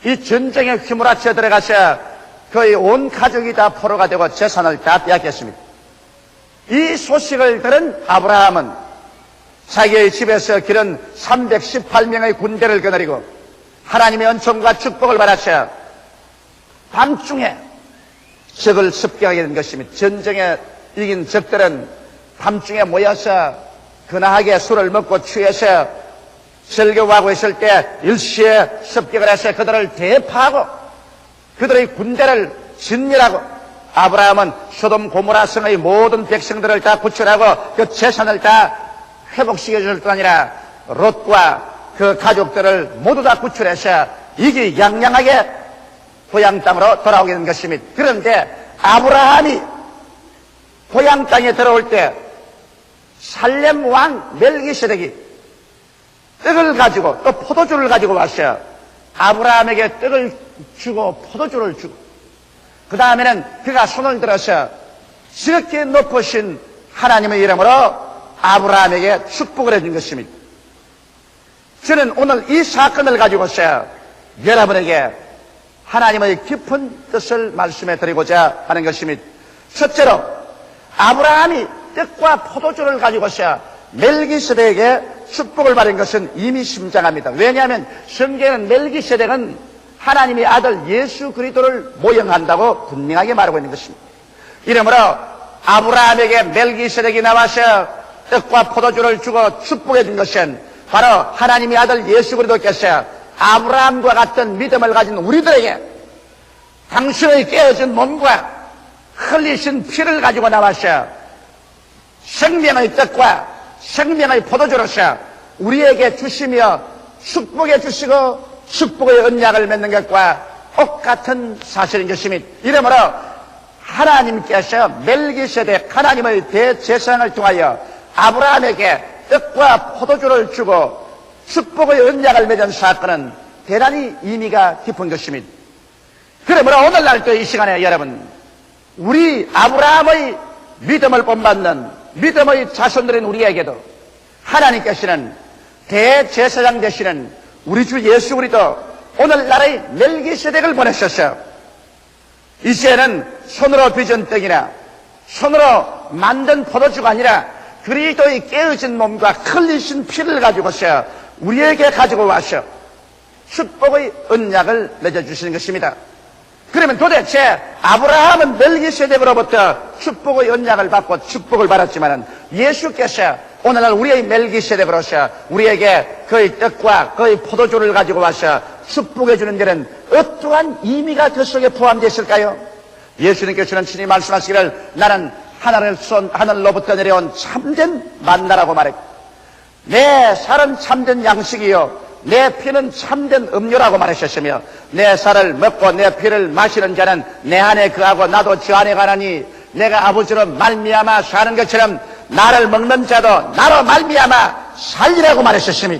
이 전쟁에 휘몰아쳐 들어가서 거의 온 가족이 다 포로가 되고 재산을 다 빼앗겼습니다. 이 소식을 들은 아브라함은 자기의 집에서 기른 318명의 군대를 거느리고 하나님의 은총과 축복을 받아서 밤중에 적을 습격하게 된 것입니다. 전쟁에 이긴 적들은 밤중에 모여서 근하게 술을 먹고 취해서 설교하고 있을 때 일시에 습격을 해서 그들을 대파하고 그들의 군대를 진멸하고 아브라함은 소돔 고모라 성의 모든 백성들을 다 구출하고 그 재산을 다 회복시켜 줄 뿐 아니라 롯과 그 가족들을 모두 다 구출해서 이기양양하게 고향 땅으로 돌아오게 된 것입니다. 그런데 아브라함이 고향 땅에 들어올 때 살렘 왕 멜기세덱이 떡을 가지고 또 포도주를 가지고 왔어요. 아브라함에게 떡을 주고 포도주를 주고 그 다음에는 그가 손을 들어서 지극히 높으신 하나님의 이름으로 아브라함에게 축복을 해준 것입니다. 저는 오늘 이 사건을 가지고서 여러분에게 하나님의 깊은 뜻을 말씀해 드리고자 하는 것입니다. 첫째로 아브라함이 떡과 포도주를 가지고서 멜기세덱에게 축복을 받은 것은 이미 심장합니다. 왜냐하면 성경에는 멜기세덱은 하나님의 아들 예수 그리스도를 모형한다고 분명하게 말하고 있는 것입니다. 이러므로 아브라함에게 멜기세덱이 나와서 떡과 포도주를 주고 축복해 준 것은 바로 하나님의 아들 예수 그리스도께서 아브라함과 같은 믿음을 가진 우리들에게 당신의 깨어진 몸과 흘리신 피를 가지고 나와서 생명의 떡과 생명의 포도주로서 우리에게 주시며 축복해 주시고 축복의 언약을 맺는 것과 똑같은 사실인 것입니다. 이러므로 하나님께서 멜기세덱 하나님의 대제사장을 통하여 아브라함에게 떡과 포도주를 주고 축복의 언약을 맺은 사건은 대단히 의미가 깊은 것입니다. 그러므로 오늘날 또 이 시간에 여러분 우리 아브라함의 믿음을 본받는 믿음의 자손들인 우리에게도 하나님께서는 대제사장 되시는 우리 주 예수 그리스도 오늘날의 멜기세덱을 보내셔서 이제는 손으로 빚은 떡이나 손으로 만든 포도주가 아니라 그리스도의 깨어진 몸과 흘리신 피를 가지고서 우리에게 가지고 와서 축복의 언약을 맺어주시는 것입니다. 그러면 도대체 아브라함은 멜기세덱으로부터 축복의 언약을 받고 축복을 받았지만 예수께서 오늘날 우리의 멜기세덱으로서 우리에게 그의 떡과 그의 포도주를 가지고 와서 축복해 주는 데는 어떠한 의미가 그 속에 포함되어 있을까요? 예수님께서는 친히 말씀하시기를 나는 하늘로부터 내려온 참된 만나라고 말했고 내 살은 참된 양식이요 내 피는 참된 음료라고 말하셨으며 내 살을 먹고 내 피를 마시는 자는 내 안에 거하고 나도 저 안에 가나니 내가 아버지로 말미암아 사는 것처럼 나를 먹는 자도 나로 말미암아 살리라고 말하셨으며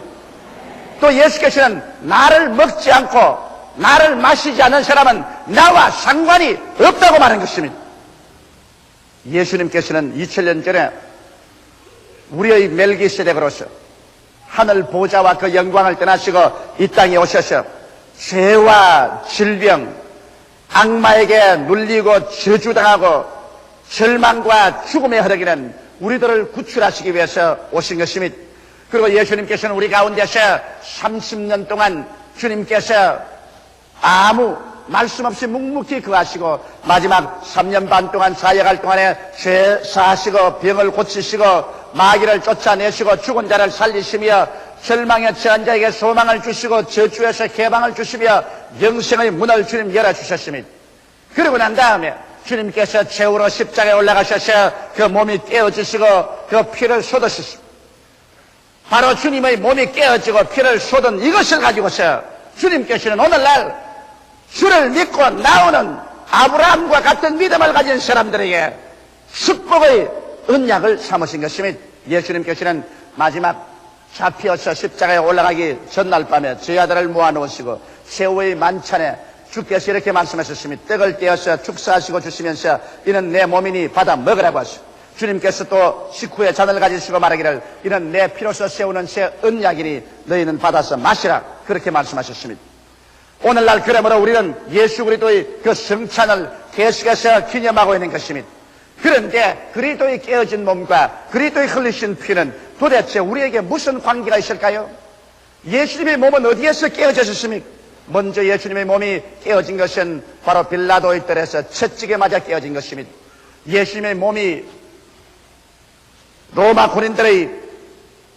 또 예수께서는 나를 먹지 않고 나를 마시지 않는 사람은 나와 상관이 없다고 말한 것입니다. 예수님께서는 2000년 전에 우리의 멜기세덱으로서 하늘 보좌와 그 영광을 떠나시고 이 땅에 오셔서 죄와 질병, 악마에게 눌리고 저주당하고 절망과 죽음에 흐르기는 우리들을 구출하시기 위해서 오신 것입니다. 그리고 예수님께서는 우리 가운데서 30년 동안 주님께서 아무 말씀 없이 묵묵히 거하시고 마지막 3년 반 동안 사역할 동안에 죄 사하시고 병을 고치시고 마귀를 쫓아내시고 죽은 자를 살리시며 절망에 처한 자에게 소망을 주시고 저주에서 해방을 주시며 영생의 문을 주님 열어주셨습니다. 그러고 난 다음에 주님께서 최후로 십자가에 올라가셔서 그 몸이 깨어지시고 그 피를 쏟으셨습니다. 바로 주님의 몸이 깨어지고 피를 쏟은 이것을 가지고서 주님께서는 오늘날 주를 믿고 나오는 아브라함과 같은 믿음을 가진 사람들에게 축복의 언약을 삼으신 것입니다. 예수님께서는 마지막 잡혀서 십자가에 올라가기 전날 밤에 제 아들을 모아놓으시고 새우의 만찬에 주께서 이렇게 말씀하셨습니다. 떡을 떼어서 축사하시고 주시면서 이는 내 몸이니 받아 먹으라고 하시고, 주님께서 또 식후에 잔을 가지시고 말하기를 이는 내 피로서 세우는 새 언약이니 너희는 받아서 마시라, 그렇게 말씀하셨습니다. 오늘날 그러므로 우리는 예수 그리스도의 그 성찬을 계속해서 기념하고 있는 것입니다. 그런데 그리스도의 깨어진 몸과 그리스도의 흘리신 피는 도대체 우리에게 무슨 관계가 있을까요? 예수님의 몸은 어디에서 깨어졌습니까? 먼저 예수님의 몸이 깨어진 것은 바로 빌라도의 뜰에서 채찍에 맞아 깨어진 것입니다. 예수님의 몸이 로마 군인들의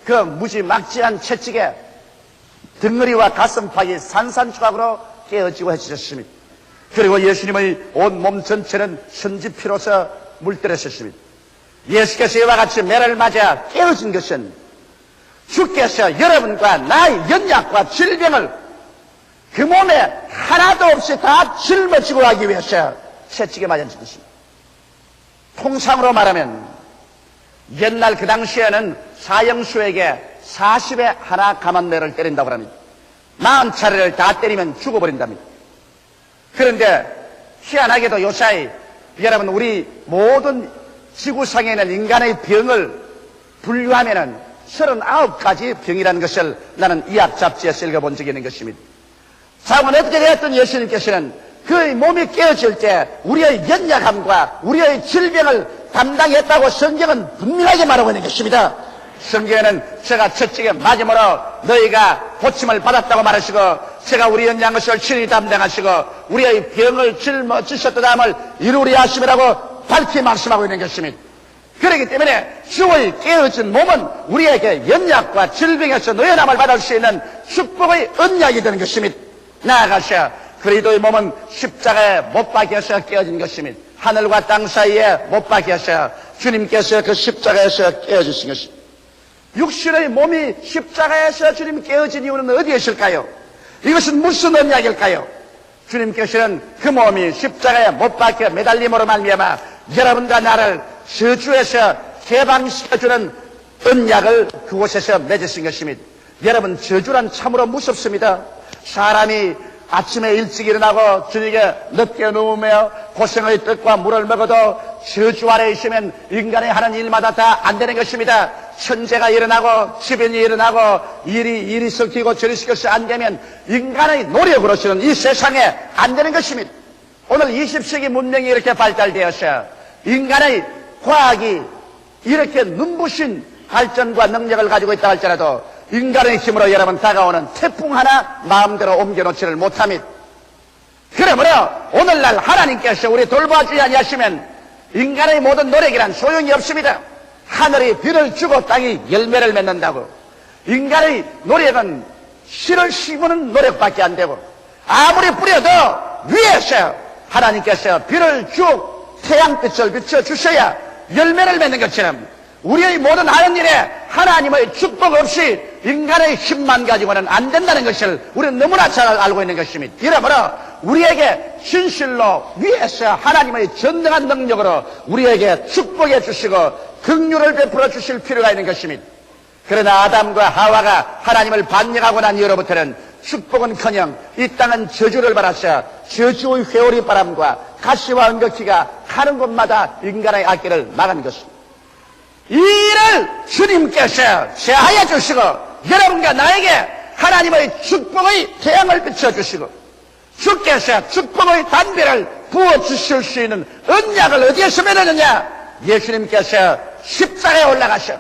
그 무지막지한 채찍에 등허리와 가슴팍이 산산조각으로 깨어지고 해주셨습니다. 그리고 예수님의 온 몸 전체는 선지피로서 물들었습니다. 예수께서 이와 같이 매를 맞아 깨어진 것은 주께서 여러분과 나의 연약과 질병을 그 몸에 하나도 없이 다 짊어지고 가기 위해서 채찍에 맞은 것입니다. 통상으로 말하면 옛날 그 당시에는 사형수에게 40에 하나 감한매를 때린다고 합니다. 40차례를 다 때리면 죽어버린답니다. 그런데 희한하게도 요사이 여러분, 우리 모든 지구상에 있는 인간의 병을 분류하면은 39가지 병이라는 것을 나는 의학 잡지에서 읽어본 적이 있는 것입니다. 자고는 어떻게 되었든 예수님께서는 그의 몸이 깨어질 때 우리의 연약함과 우리의 질병을 담당했다고 성경은 분명하게 말하고 있는 것입니다. 성경에는 제가 채찍에 맞음으로 너희가 고침을 받았다고 말하시고, 제가 우리 연약한 것을 친히 담당하시고 우리의 병을 짊어지셨다함을 이루리라 하심이라고 밝히 말씀하고 있는 것입니다. 그렇기 때문에 주의 깨어진 몸은 우리에게 연약과 질병에서 노연함을 받을 수 있는 축복의 언약이 되는 것입니다. 나아가서 그리스도의 몸은 십자가에 못 박혀서 깨어진 것입니다. 하늘과 땅 사이에 못 박혀서 주님께서 그 십자가에서 깨어지신 것입니다. 육신의 몸이 십자가에서 주님 깨어진 이유는 어디에 있을까요? 이것은 무슨 언약일까요? 주님께서는 그 몸이 십자가에 못 박혀 매달림으로 말미암아 여러분과 나를 저주에서 해방시켜주는 언약을 그곳에서 맺으신 것입니다. 여러분, 저주란 참으로 무섭습니다. 사람이 아침에 일찍 일어나고 저녁에 늦게 누우며 고생의 떡과 물을 먹어도 저주 아래 있으면 인간이 하는 일마다 다 안 되는 것입니다. 천재가 일어나고 주변이 일어나고 일이 섞이고 저리 섞여서 안 되면 인간의 노력으로서는 이 세상에 안 되는 것입니다. 오늘 20세기 문명이 이렇게 발달되어서 인간의 과학이 이렇게 눈부신 발전과 능력을 가지고 있다 할지라도 인간의 힘으로 여러분 다가오는 태풍 하나 마음대로 옮겨놓지를 못합니다. 그러므로 오늘날 하나님께서 우리 돌봐주지 아니하시면 인간의 모든 노력이란 소용이 없습니다. 하늘이 비를 주고 땅이 열매를 맺는다고, 인간의 노력은 씨를 심는 노력밖에 안 되고, 아무리 뿌려도 위에서 하나님께서 비를 쭉 태양빛을 비춰주셔야 열매를 맺는 것처럼 우리의 모든 하는 일에 하나님의 축복 없이 인간의 힘만 가지고는 안 된다는 것을 우리는 너무나 잘 알고 있는 것입니다. 이러므로 우리에게 진실로 위에서 하나님의 전능한 능력으로 우리에게 축복해 주시고 긍휼을 베풀어 주실 필요가 있는 것입니다. 그러나 아담과 하와가 하나님을 반역하고 난 이후로부터는 축복은커녕 이 땅은 저주를 받았어 저주의 회오리 바람과 가시와 은거키가 가는 곳마다 인간의 악기를 막은 것입니다. 이 일을 주님께서 제하여 주시고 여러분과 나에게 하나님의 축복의 태양을 비춰주시고 주께서 축복의 단비를 부어주실 수 있는 언약을 어디에서 맺었느냐? 예수님께서 십자가에 올라가셔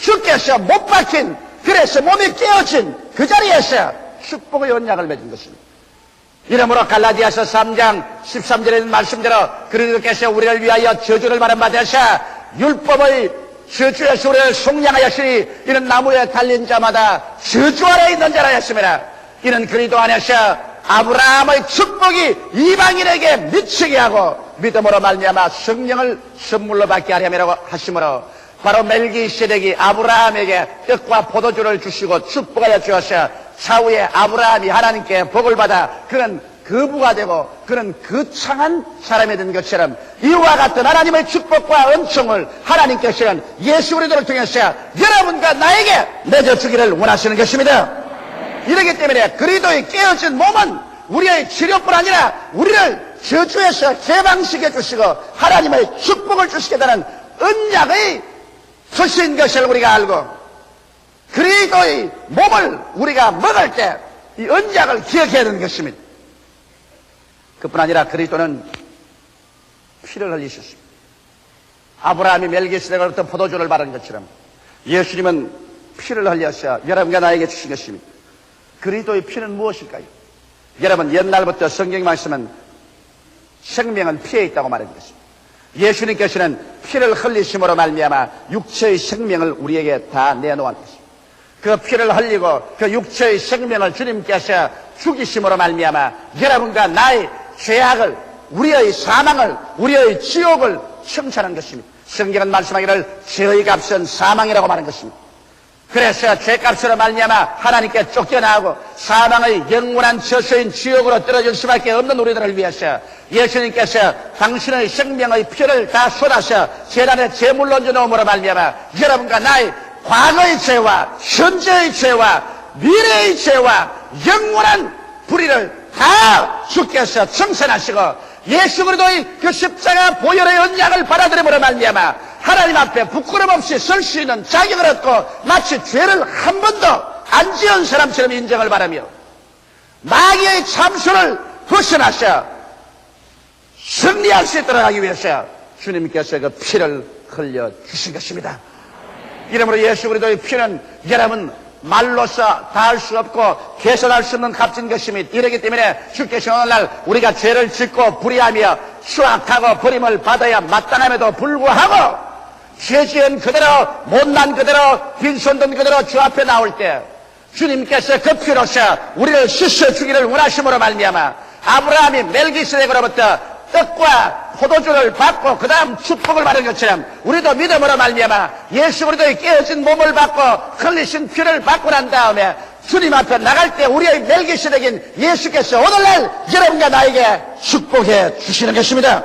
주께서 못 박힌, 그래서 몸이 깨어진 그 자리에서 축복의 언약을 맺은 것입니다. 이러므로 갈라디아서 3장 13절에 있는 말씀대로 그리스도께서 우리를 위하여 저주를 받은 바 되사 율법의 저주에서 우리를 속량하였으니 이는 나무에 달린 자마다 저주 아래 있는 자라 했습니다. 이는 그리스도 안에서 아브라함의 축복이 이방인에게 미치게 하고 믿음으로 말미암아 성령을 선물로 받게 하려고 하심으로 바로 멜기세덱이 아브라함에게 떡과 포도주를 주시고 축복하여 주었어. 차후에 아브라함이 하나님께 복을 받아 그는 거부가 되고 그는 거창한 사람이 된 것처럼 이와 같은 하나님의 축복과 은총을 하나님께서는 예수 그리스도를 통해서 여러분과 나에게 맺어주기를 원하시는 것입니다. 이렇기 때문에 그리스도의 깨어진 몸은 우리의 치료뿐 아니라 우리를 저주에서 해방시켜 주시고 하나님의 축복을 주시겠다는 언약의 표시인 것을 우리가 알고 그리스도의 몸을 우리가 먹을 때 이 언약을 기억해야 되는 것입니다. 그뿐 아니라 그리스도는 피를 흘리셨습니다. 아브라함이 멜기세덱으로부터 포도주를 받은 것처럼 예수님은 피를 흘려서 여러분과 나에게 주신 것입니다. 그리스도의 피는 무엇일까요? 여러분, 옛날부터 성경 말씀은 생명은 피에 있다고 말하는 것입니다. 예수님께서는 피를 흘리심으로 말미암아 육체의 생명을 우리에게 다 내놓은 것입니다. 그 피를 흘리고 그 육체의 생명을 주님께서 죽이심으로 말미암아 여러분과 나의 죄악을, 우리의 사망을, 우리의 지옥을 청산한 것입니다. 성경은 말씀하기를 죄의 값은 사망이라고 말하는 것입니다. 그래서 죄값으로 말미암아 하나님께 쫓겨나고 사망의 영원한 저수인 지옥으로 떨어질 수밖에 없는 우리들을 위해서 예수님께서 당신의 생명의 피를 다 쏟아서 제단에 제물로 얹어놓음으로 말미암아 여러분과 나의 과거의 죄와 현재의 죄와 미래의 죄와 영원한 불의를 다 주께서 청산하시고 예수 그리스도의 그 십자가 보혈의 언약을 받아들임으로 말미암아 하나님 앞에 부끄럼 없이 설 수 있는 자격을 얻고 마치 죄를 한 번도 안 지은 사람처럼 인정을 바라며 마귀의 참수를 벗어나셔 승리할 수 있도록 하기 위해서 주님께서 그 피를 흘려주신 것입니다. 이러므로 예수 그리스도의 피는 여러분 말로서 다할 수 없고 개선할 수 없는 값진 것입니다. 이러기 때문에 주께서 오늘날 우리가 죄를 짓고 불의하며 추악하고 버림을 받아야 마땅함에도 불구하고 죄 지은 그대로 못난 그대로 빈손 든 그대로 주 앞에 나올 때 주님께서 그 피로서 우리를 씻어주기를 원하심으로 말미암아 아브라함이 멜기세덱으로부터 떡과 포도주를 받고 그 다음 축복을 받은 것처럼 우리도 믿음으로 말미암아 예수 그리스도의 깨어진 몸을 받고 흘리신 피를 받고 난 다음에 주님 앞에 나갈 때 우리의 멜기세덱인 예수께서 오늘날 여러분과 나에게 축복해 주시는 것입니다.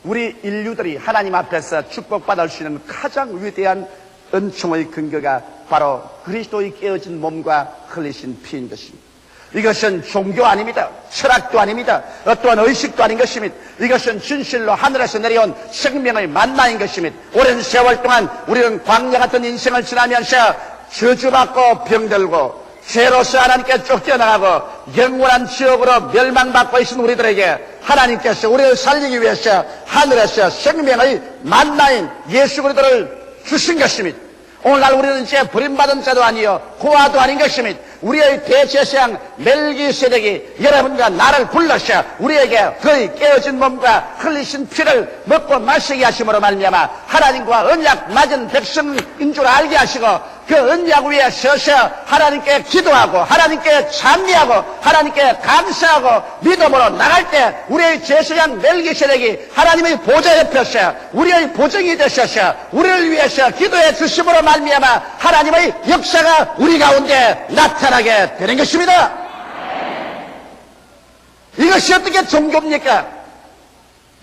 우리 인류들이 하나님 앞에서 축복받을 수 있는 가장 위대한 은총의 근거가 바로 그리스도의 깨어진 몸과 흘리신 피인 것입니다. 이것은 종교 아닙니다. 철학도 아닙니다. 어떠한 의식도 아닌 것입니다. 이것은 진실로 하늘에서 내려온 생명의 만나인 것입니다. 오랜 세월 동안 우리는 광야 같은 인생을 지나면서 저주받고 병들고 죄로서 하나님께 쫓겨나가고 영원한 지옥으로 멸망받고 있는 우리들에게 하나님께서 우리를 살리기 위해서 하늘에서 생명의 만나인 예수 그리스도를 주신 것입니다. 오늘날 우리는 이제 버림받은 자도 아니요 고아도 아닌 것입니다. 우리의 대제사장 멜기세덱이 여러분과 나를 불러서 우리에게 그의 깨어진 몸과 흘리신 피를 먹고 마시게 하심으로 말미암아 하나님과 언약 맺은 백성인 줄 알게 하시고 그 언약 위에 서서 하나님께 기도하고 하나님께 찬미하고 하나님께 감사하고 믿음으로 나갈 때 우리의 제사장 멜기세덱이 하나님의 보좌 옆에서 우리의 보정이 되셔서 우리를 위해서 기도해 주심으로 말미암아 하나님의 역사가 우리 가운데 나타나게 되는 것입니다. 이것이 어떻게 종교입니까?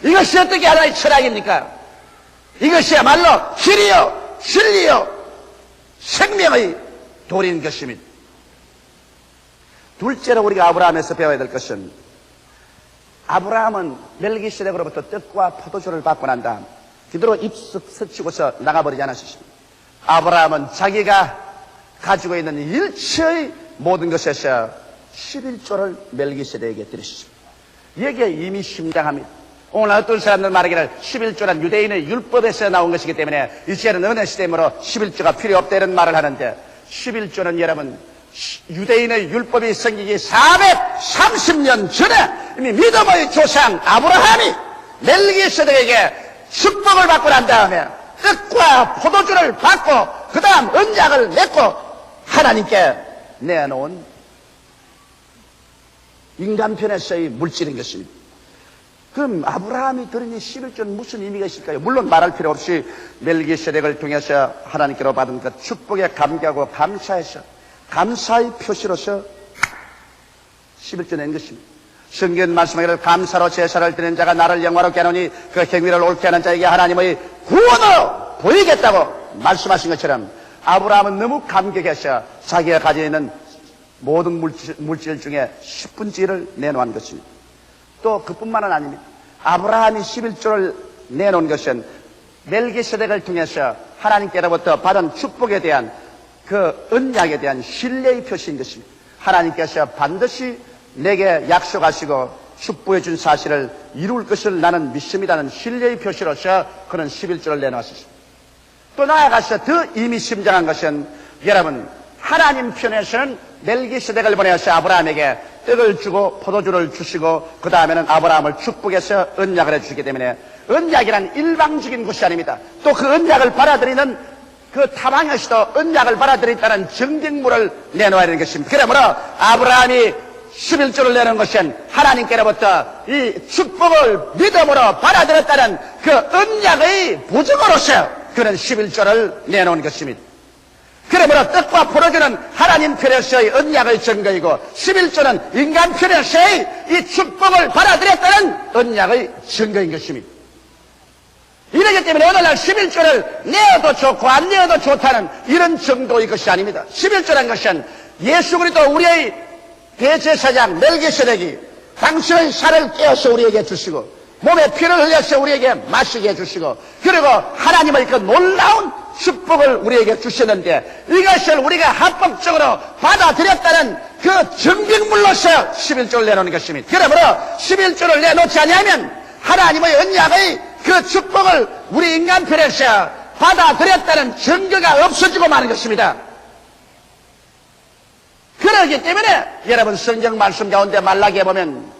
이것이 어떻게 하나의 철학입니까? 이것이야말로 길이요 진리요 생명의 도리인 것입니다. 둘째로 우리가 아브라함에서 배워야 될 것은 아브라함은 멜기세덱으로부터 떡과 포도주를 받고 난 다음 그대로 입술 스치고서 나가버리지 않았습니다. 아브라함은 자기가 가지고 있는 일체의 모든 것에서 11조를 멜기세덱에게 드렸습니다. 여기에 이미 심장합니다. 오늘 어떤 사람들 말하기를 11조란 유대인의 율법에서 나온 것이기 때문에 이제는 은혜 시대이므로 11조가 필요 없다 이런 말을 하는데 11조는 여러분 유대인의 율법이 생기기 430년 전에 이미 믿음의 조상 아브라함이 멜기세덱에게 축복을 받고 난 다음에 떡과 포도주를 받고 그 다음 언약을 맺고 하나님께 내놓은 인간편에서의 물질인 것입니다. 그럼 아브라함이 드린 이 11조는 무슨 의미가 있을까요? 물론 말할 필요 없이 멜기세덱을 통해서 하나님께로 받은 그 축복에 감개하고 감사해서 감사의 표시로서 11조 낸 것입니다. 성경 말씀하기를 감사로 제사를 드리는 자가 나를 영화롭게 하노니 그 행위를 옳게 하는 자에게 하나님의 구원으로 보이겠다고 말씀하신 것처럼 아브라함은 너무 감격해서 자기가 가지고 있는 모든 물질 중에 10분의 1을 내놓은 것입니다. 또 그뿐만은 아닙니다. 아브라함이 11조를 내놓은 것은 멜기세덱을 통해서 하나님께로부터 받은 축복에 대한 그 언약에 대한 신뢰의 표시인 것입니다. 하나님께서 반드시 내게 약속하시고 축복해 준 사실을 이룰 것을 나는 믿습니다는 신뢰의 표시로서 그는 11조를 내놓았습니다. 또 나아가서 더 의미심장한 것은 여러분 하나님 편에서는 멜기세덱을 보내서 아브라함에게 떡을 주고 포도주를 주시고 그 다음에는 아브라함을 축복해서 언약을 해주시기 때문에 언약이란 일방적인 것이 아닙니다. 또 그 언약을 받아들이는 그 타방에서도 언약을 받아들였다는 증빙물을 내놓아야 되는 것입니다. 그러므로 아브라함이 11조를 내는 것은 하나님께로부터 이 축복을 믿음으로 받아들였다는 그 언약의 보증으로서 그는 11조를 내놓은 것입니다. 그러므로 떡과 포도주는 하나님 편에서의 언약의 증거이고 11조는 인간 편에서의 이 축복을 받아들였다는 언약의 증거인 것입니다. 이러기 때문에 오늘날 11조를 내어도 좋고 안 내어도 좋다는 이런 정도의 것이 아닙니다. 11조라는 것은 예수 그리스도 우리의 대제사장 멜기세덱이 당신의 살을 깨어서 우리에게 주시고 몸에 피를 흘려서 우리에게 마시게 해주시고 그리고 하나님의 그 놀라운 축복을 우리에게 주셨는데 이것을 우리가 합법적으로 받아들였다는 그 증빙물로서 11조를 내놓는 것입니다. 그러므로 11조를 내놓지 않으면 하나님의 언약의 그 축복을 우리 인간 편에서 받아들였다는 증거가 없어지고 마는 것입니다. 그렇기 때문에 여러분 성경 말씀 가운데 말라기에 보면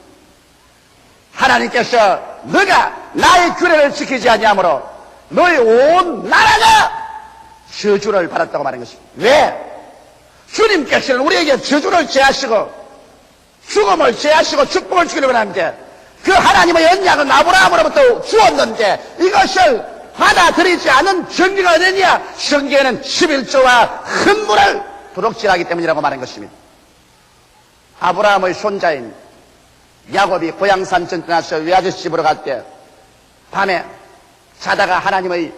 하나님께서 너가 나의 규례를 지키지 아니하므로 너의 온 나라가 저주를 받았다고 말하는 것입니다. 왜? 주님께서는 우리에게 저주를 제하시고 죽음을 제하시고 축복을 주기로 하는데 그 하나님의 언약은 아브라함으로부터 주었는데 이것을 받아들이지 않은 증거가 되느냐? 성경에는 11조와 큰 물을 도둑질하기 때문이라고 말한 것입니다. 아브라함의 손자인 야곱이 고향산천 떠나서 외아저씨 집으로 갈 때 밤에 자다가 하나님의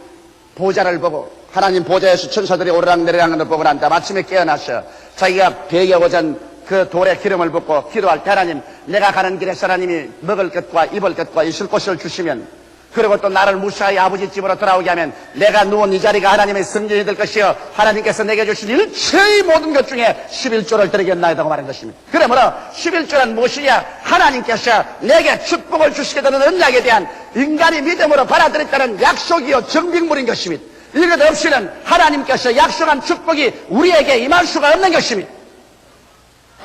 보좌를 보고 하나님 보좌에서 천사들이 오르락내리락하는 걸 보고 난 다음 아침에 깨어나서 자기가 베개 오전 그 돌에 기름을 붓고 기도할 때 하나님 내가 가는 길에서 하나님이 먹을 것과 입을 것과 있을 곳을 주시면 그리고 또 나를 무사히 아버지 집으로 돌아오게 하면 내가 누운 이 자리가 하나님의 성전이 될 것이요 하나님께서 내게 주신 일체의 모든 것 중에 11조를 드리겠나이다고 말한 것입니다. 그러므로 11조란 무엇이냐? 하나님께서 내게 축복을 주시게 되는 언약에 대한 인간이 믿음으로 받아들였다는 약속이요 증빙물인 것입니다. 이것 없이는 하나님께서 약속한 축복이 우리에게 임할 수가 없는 것입니다.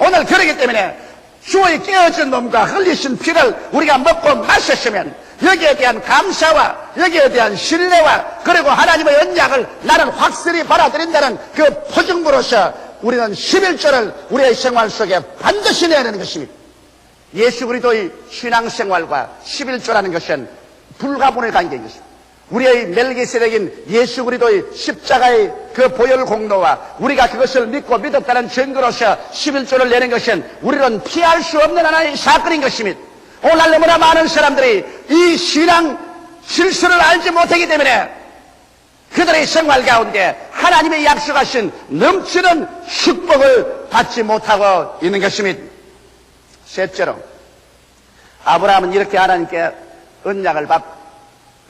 오늘 그러기 때문에 주의 깨어진 몸과 흘리신 피를 우리가 먹고 마셨으면 여기에 대한 감사와 여기에 대한 신뢰와 그리고 하나님의 언약을 나는 확실히 받아들인다는 그 포증으로서 우리는 11조를 우리의 생활 속에 반드시 내야 하는 것입니다. 예수 그리스도의 신앙생활과 11조라는 것은 불가분의 관계인 것입니다. 우리의 멜기세덱인 예수 그리스도의 십자가의 그 보혈 공로와 우리가 그것을 믿고 믿었다는 증거로서 11조를 내는 것은 우리는 피할 수 없는 하나의 사건인 것입니다. 오늘 너무나 많은 사람들이 이 신앙 실수를 알지 못하기 때문에 그들의 생활 가운데 하나님의 약속하신 넘치는 축복을 받지 못하고 있는 것입니다. 셋째로 아브라함은 이렇게 하나님께 언약을 받고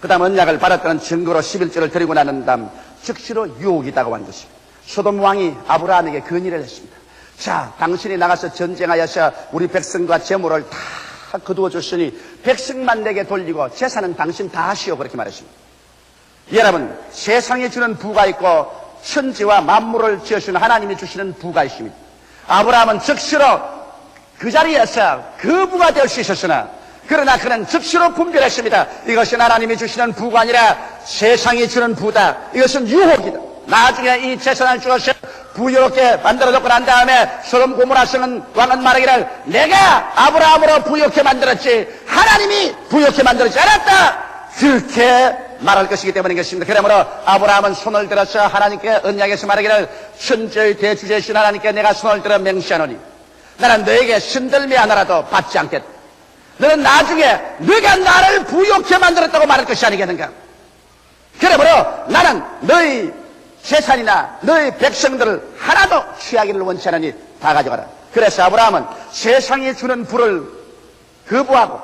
그 다음 언약을 받았다는 증거로 11조를 드리고 나는 다음 즉시로 유혹이 다가온 것입니다. 소돔 왕이 아브라함에게 건의를 했습니다. 자, 당신이 나가서 전쟁하여서 우리 백성과 재물을 다 거두어 줬으니 백성만 내게 돌리고 재산은 당신 다 하시오 그렇게 말했습니다. 여러분 세상에 주는 부가 있고 천지와 만물을 지으시는 하나님이 주시는 부가 있습니다. 아브라함은 즉시로 그 자리에서 그 부가 될 수 있었으나 그러나 그는 즉시로 분별했습니다. 이것은 하나님이 주시는 부가 아니라 세상이 주는 부다. 이것은 유혹이다. 나중에 이 재산을 주어서 부유롭게 만들어줬고 난 다음에 소돔 고모라 왕은 말하기를 내가 아브라함으로 부유롭게 만들었지 하나님이 부유롭게 만들었지 않았다, 그렇게 말할 것이기 때문인 것입니다. 그러므로 아브라함은 손을 들어서 하나님께 언약에서 말하기를 천지의 대주제이신 하나님께 내가 손을 들어 맹세하노니 나는 너에게 신들미 하나라도 받지 않겠다. 너는 나중에 네가 나를 부유롭게 만들었다고 말할 것이 아니겠는가. 그러므로 나는 너희 재산이나 너희 백성들을 하나도 취하기를 원치 않으니 다 가져가라. 그래서 아브라함은 세상이 주는 부를 거부하고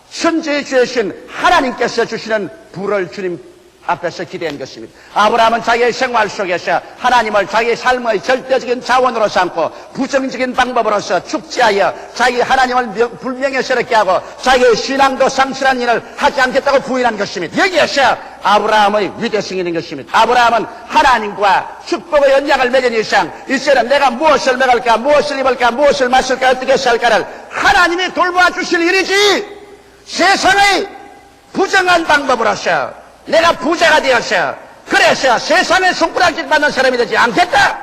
천지의 주이신 하나님께서 주시는 부를 주님 앞에서 기대한 것입니다. 아브라함은 자기의 생활 속에서 하나님을 자기의 삶의 절대적인 자원으로 삼고 부정적인 방법으로서 축제하여 자기 하나님을 불명예스럽게 하고 자기의 신앙도 상실한 일을 하지 않겠다고 부인한 것입니다. 여기에서 아브라함의 위대성이 있는 것입니다. 아브라함은 하나님과 축복의 언약을 맺은 이상 이제는 내가 무엇을 먹을까, 무엇을 입을까, 무엇을 마실까, 어떻게 살까를 하나님이 돌보아 주실 일이지 세상의 부정한 방법으로서 내가 부자가 되어서 그래서 세상의 손가락질 받는 사람이 되지 않겠다.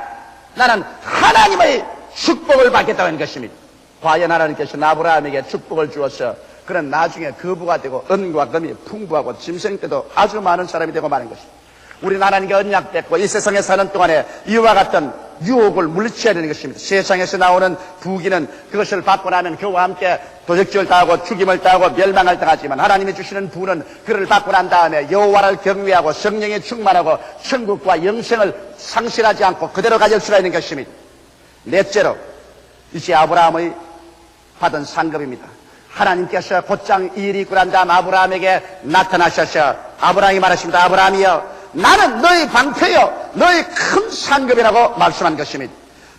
나는 하나님의 축복을 받겠다고 하는 것입니다. 과연 하나님께서는 아브라함에게 축복을 주어서 그는 나중에 거부가 되고 은과 금이 풍부하고 짐승 때도 아주 많은 사람이 되고 마는 것입니다. 우리는 하나님께 언약됐고 이 세상에 사는 동안에 이와 같은 유혹을 물리쳐야 되는 것입니다. 세상에서 나오는 부귀는 그것을 받고 나면 그와 함께 도적질을 당하고 죽임을 당하고 멸망을 당하지만 하나님이 주시는 부는 그를 받고 난 다음에 여호와를 경외하고 성령에 충만하고 천국과 영생을 상실하지 않고 그대로 가질 수가 있는 것입니다. 넷째로 이제 아브라함의 받은 상급입니다. 하나님께서 곧장 이 일이 있고 난 다음 아브라함에게 나타나셔서 아브라함이 말하십니다. 아브라함이여 나는 너희 방패요 너희 큰 상급이라고 말씀한 것입니다.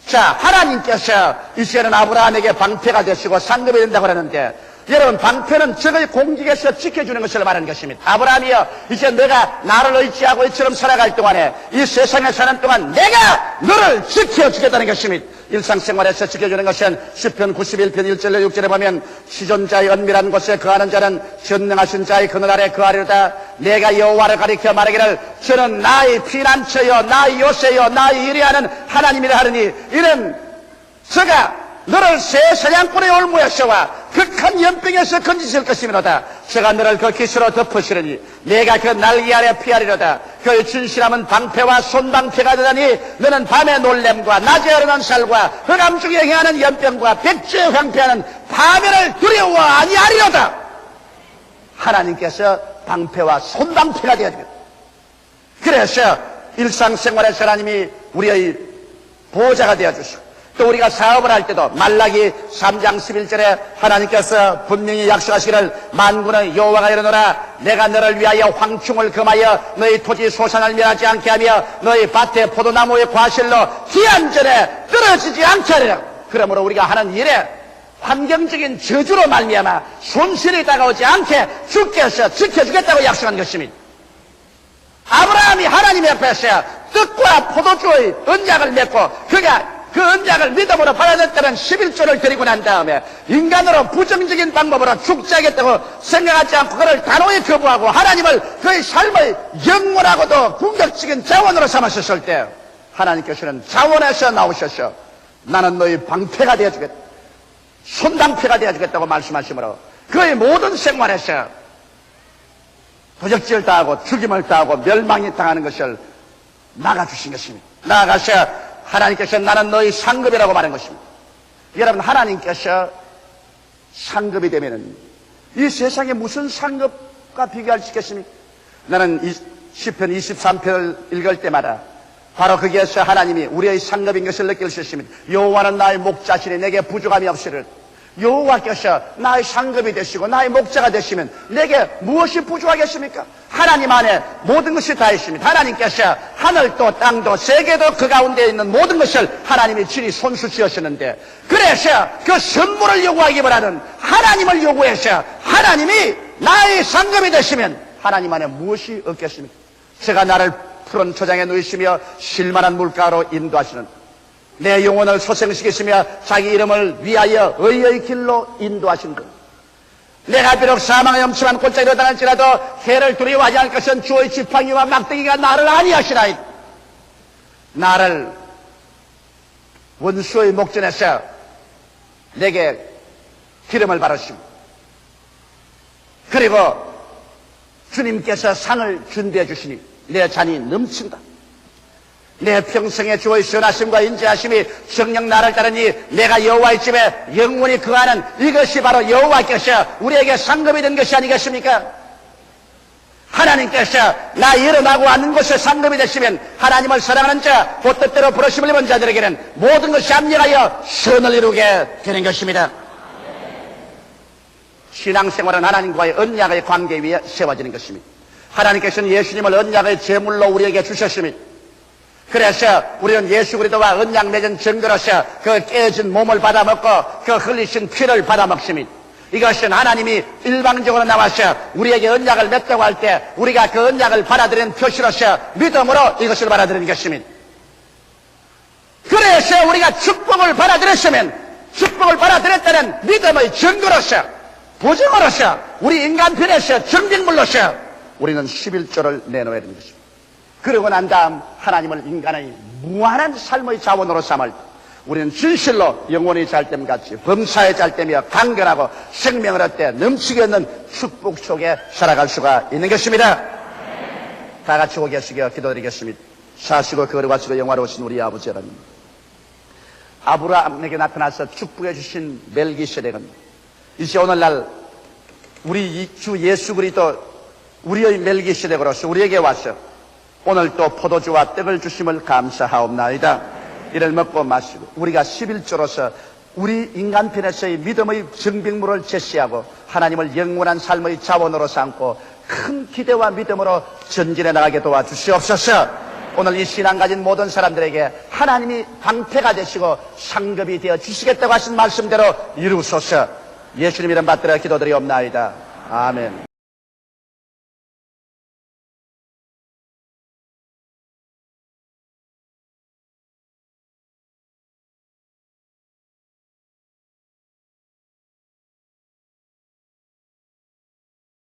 자, 하나님께서 이제는 아브라함에게 방패가 되시고 상급이 된다고 하는데 여러분 방패는 적의 공격에서 지켜주는 것을 말하는 것입니다. 아브라함이여 이제 내가 나를 의지하고 이처럼 살아갈 동안에 이 세상에 사는 동안 내가 너를 지켜주겠다는 것입니다. 일상생활에서 지켜주는 것은 시편 91편 1절로 6절에 보면 시존자의 은밀한 곳에 거하는 자는 전능하신 자의 그늘 아래 거하리로다. 내가 여호와를 가리켜 말하기를 저는 나의 피난처요 나의 요새요 나의 이리하는 하나님이라 하느니 이는 저가 너를 새 사냥꾼의 올무에서와 극한 연병에서 건지실 것이므로다. 제가 너를 그 기스로 덮으시려니 내가 그 날개 아래 피하리로다. 그의 진실함은 방패와 손방패가 되다니 너는 밤의 놀램과 낮에 흐르는 살과 흑암 중에 행하는 연병과 백주에 황폐하는 파멸을 두려워 아니하리로다. 하나님께서 방패와 손방패가 되어야 됩니다. 그래서 일상생활에서 하나님이 우리의 보호자가 되어주시고 또 우리가 사업을 할 때도 말라기 3장 11절에 하나님께서 분명히 약속하시기를 만군의 여호와가 이르노라 내가 너를 위하여 황충을 금하여 너희 토지 소산을 멸하지 않게 하며 너희 밭에 포도나무의 과실로 기한전에 떨어지지 않게 하리라. 그러므로 우리가 하는 일에 환경적인 저주로 말미암아 손실이 다가오지 않게 주께서 지켜주겠다고 약속한 것입니다. 아브라함이 하나님 앞에서 뜻과 포도주의 언약을 맺고 그가 그 언약을 믿음으로 받아들였다면 11조를 드리고 난 다음에 인간으로 부정적인 방법으로 죽자겠다고 생각하지 않고 그를 단호히 거부하고 하나님을 그의 삶의 영원하고도 궁극적인 자원으로 삼으셨을 때 하나님께서는 자원에서 나오셔서 나는 너희 방패가 되어주겠다 손방패가 되어주겠다고 말씀하시므로 그의 모든 생활에서 도적질을 당하고 죽임을 당하고 멸망이 당하는 것을 막아주신 것입니다. 나아가서 하나님께서 나는 너희 상급이라고 말한 것입니다. 여러분 하나님께서 상급이 되면은 이 세상에 무슨 상급과 비교할 수 있겠습니까? 나는 시편 23편을 읽을 때마다 바로 거기에서 하나님이 우리의 상급인 것을 느낄 수 있습니다. 여호와는 나의 목자시니 내게 부족함이 없으리라. 여호와께서 나의 상급이 되시고 나의 목자가 되시면 내게 무엇이 부족하겠습니까? 하나님 안에 모든 것이 다 있습니다. 하나님께서 하늘도 땅도 세계도 그 가운데 있는 모든 것을 하나님이 친히 손수 지으셨는데 그래서 그 선물을 요구하기보다는 하나님을 요구해서 하나님이 나의 상급이 되시면 하나님 안에 무엇이 없겠습니까? 제가 나를 푸른 초장에 누이시며 실만한 물가로 인도하시는 내 영혼을 소생시키시며 자기 이름을 위하여 의의 길로 인도하신 것. 내가 비록 사망의 엄침한 골짜기로 당할지라도 해를 두려워하지 않을 것은 주의 지팡이와 막대기가 나를 아니하시나이다. 나를 원수의 목전에서 내게 기름을 바르시고, 그리고 주님께서 상을 준비해 주시니 내 잔이 넘친다. 내 평생의 주의 선하심과 인자하심이 정녕 나를 따르니 내가 여호와의 집에 영원히 거하는, 이것이 바로 여호와께서 우리에게 상급이 된 것이 아니겠습니까? 하나님께서 나 일어나고 앉는 곳에 상급이 되시면 하나님을 사랑하는 자, 곧 뜻대로 부르심을 입은 자들에게는 모든 것이 합력하여 선을 이루게 되는 것입니다. 신앙생활은 하나님과의 언약의 관계 위에 세워지는 것입니다. 하나님께서는 예수님을 언약의 제물로 우리에게 주셨습니다. 그래서 우리는 예수 그리스도와 언약 맺은 증거로서 그 깨진 몸을 받아먹고 그 흘리신 피를 받아먹습니다. 이것은 하나님이 일방적으로 나와서 우리에게 언약을 맺자고 할 때 우리가 그 언약을 받아들이는 표시로서 믿음으로 이것을 받아들이는 것입니다. 그래서 우리가 축복을 받아들였으면 축복을 받아들였다는 믿음의 증거로서, 보증으로서, 우리 인간편에서 증빙물로서 우리는 11조를 내놓아야 되는 것입니다. 그러고 난 다음 하나님을 인간의 무한한 삶의 자원으로 삼을 때 우리는 진실로 영혼의 잘됨같이 범사의 잘됨이여 강건하고 생명을 얻되 넘치게 얻는 축복 속에 살아갈 수가 있는 것입니다. 다 같이 고 계시게 기도드리겠습니다. 사시고 거룩하시고 영화로우신 우리 아버지 하나님, 아브라함에게 나타나서 축복해 주신 멜기세덱은 이제 오늘날 우리 주 예수 그리스도 우리의 멜기세덱으로서 우리에게 와서 오늘 또 포도주와 떡을 주심을 감사하옵나이다. 이를 먹고 마시고 우리가 11조로서 우리 인간편에서의 믿음의 증빙물을 제시하고 하나님을 영원한 삶의 자원으로 삼고 큰 기대와 믿음으로 전진해 나가게 도와주시옵소서. 오늘 이 신앙 가진 모든 사람들에게 하나님이 방패가 되시고 상급이 되어 주시겠다고 하신 말씀대로 이루소서. 예수님 이름 받들어 기도드리옵나이다. 아멘.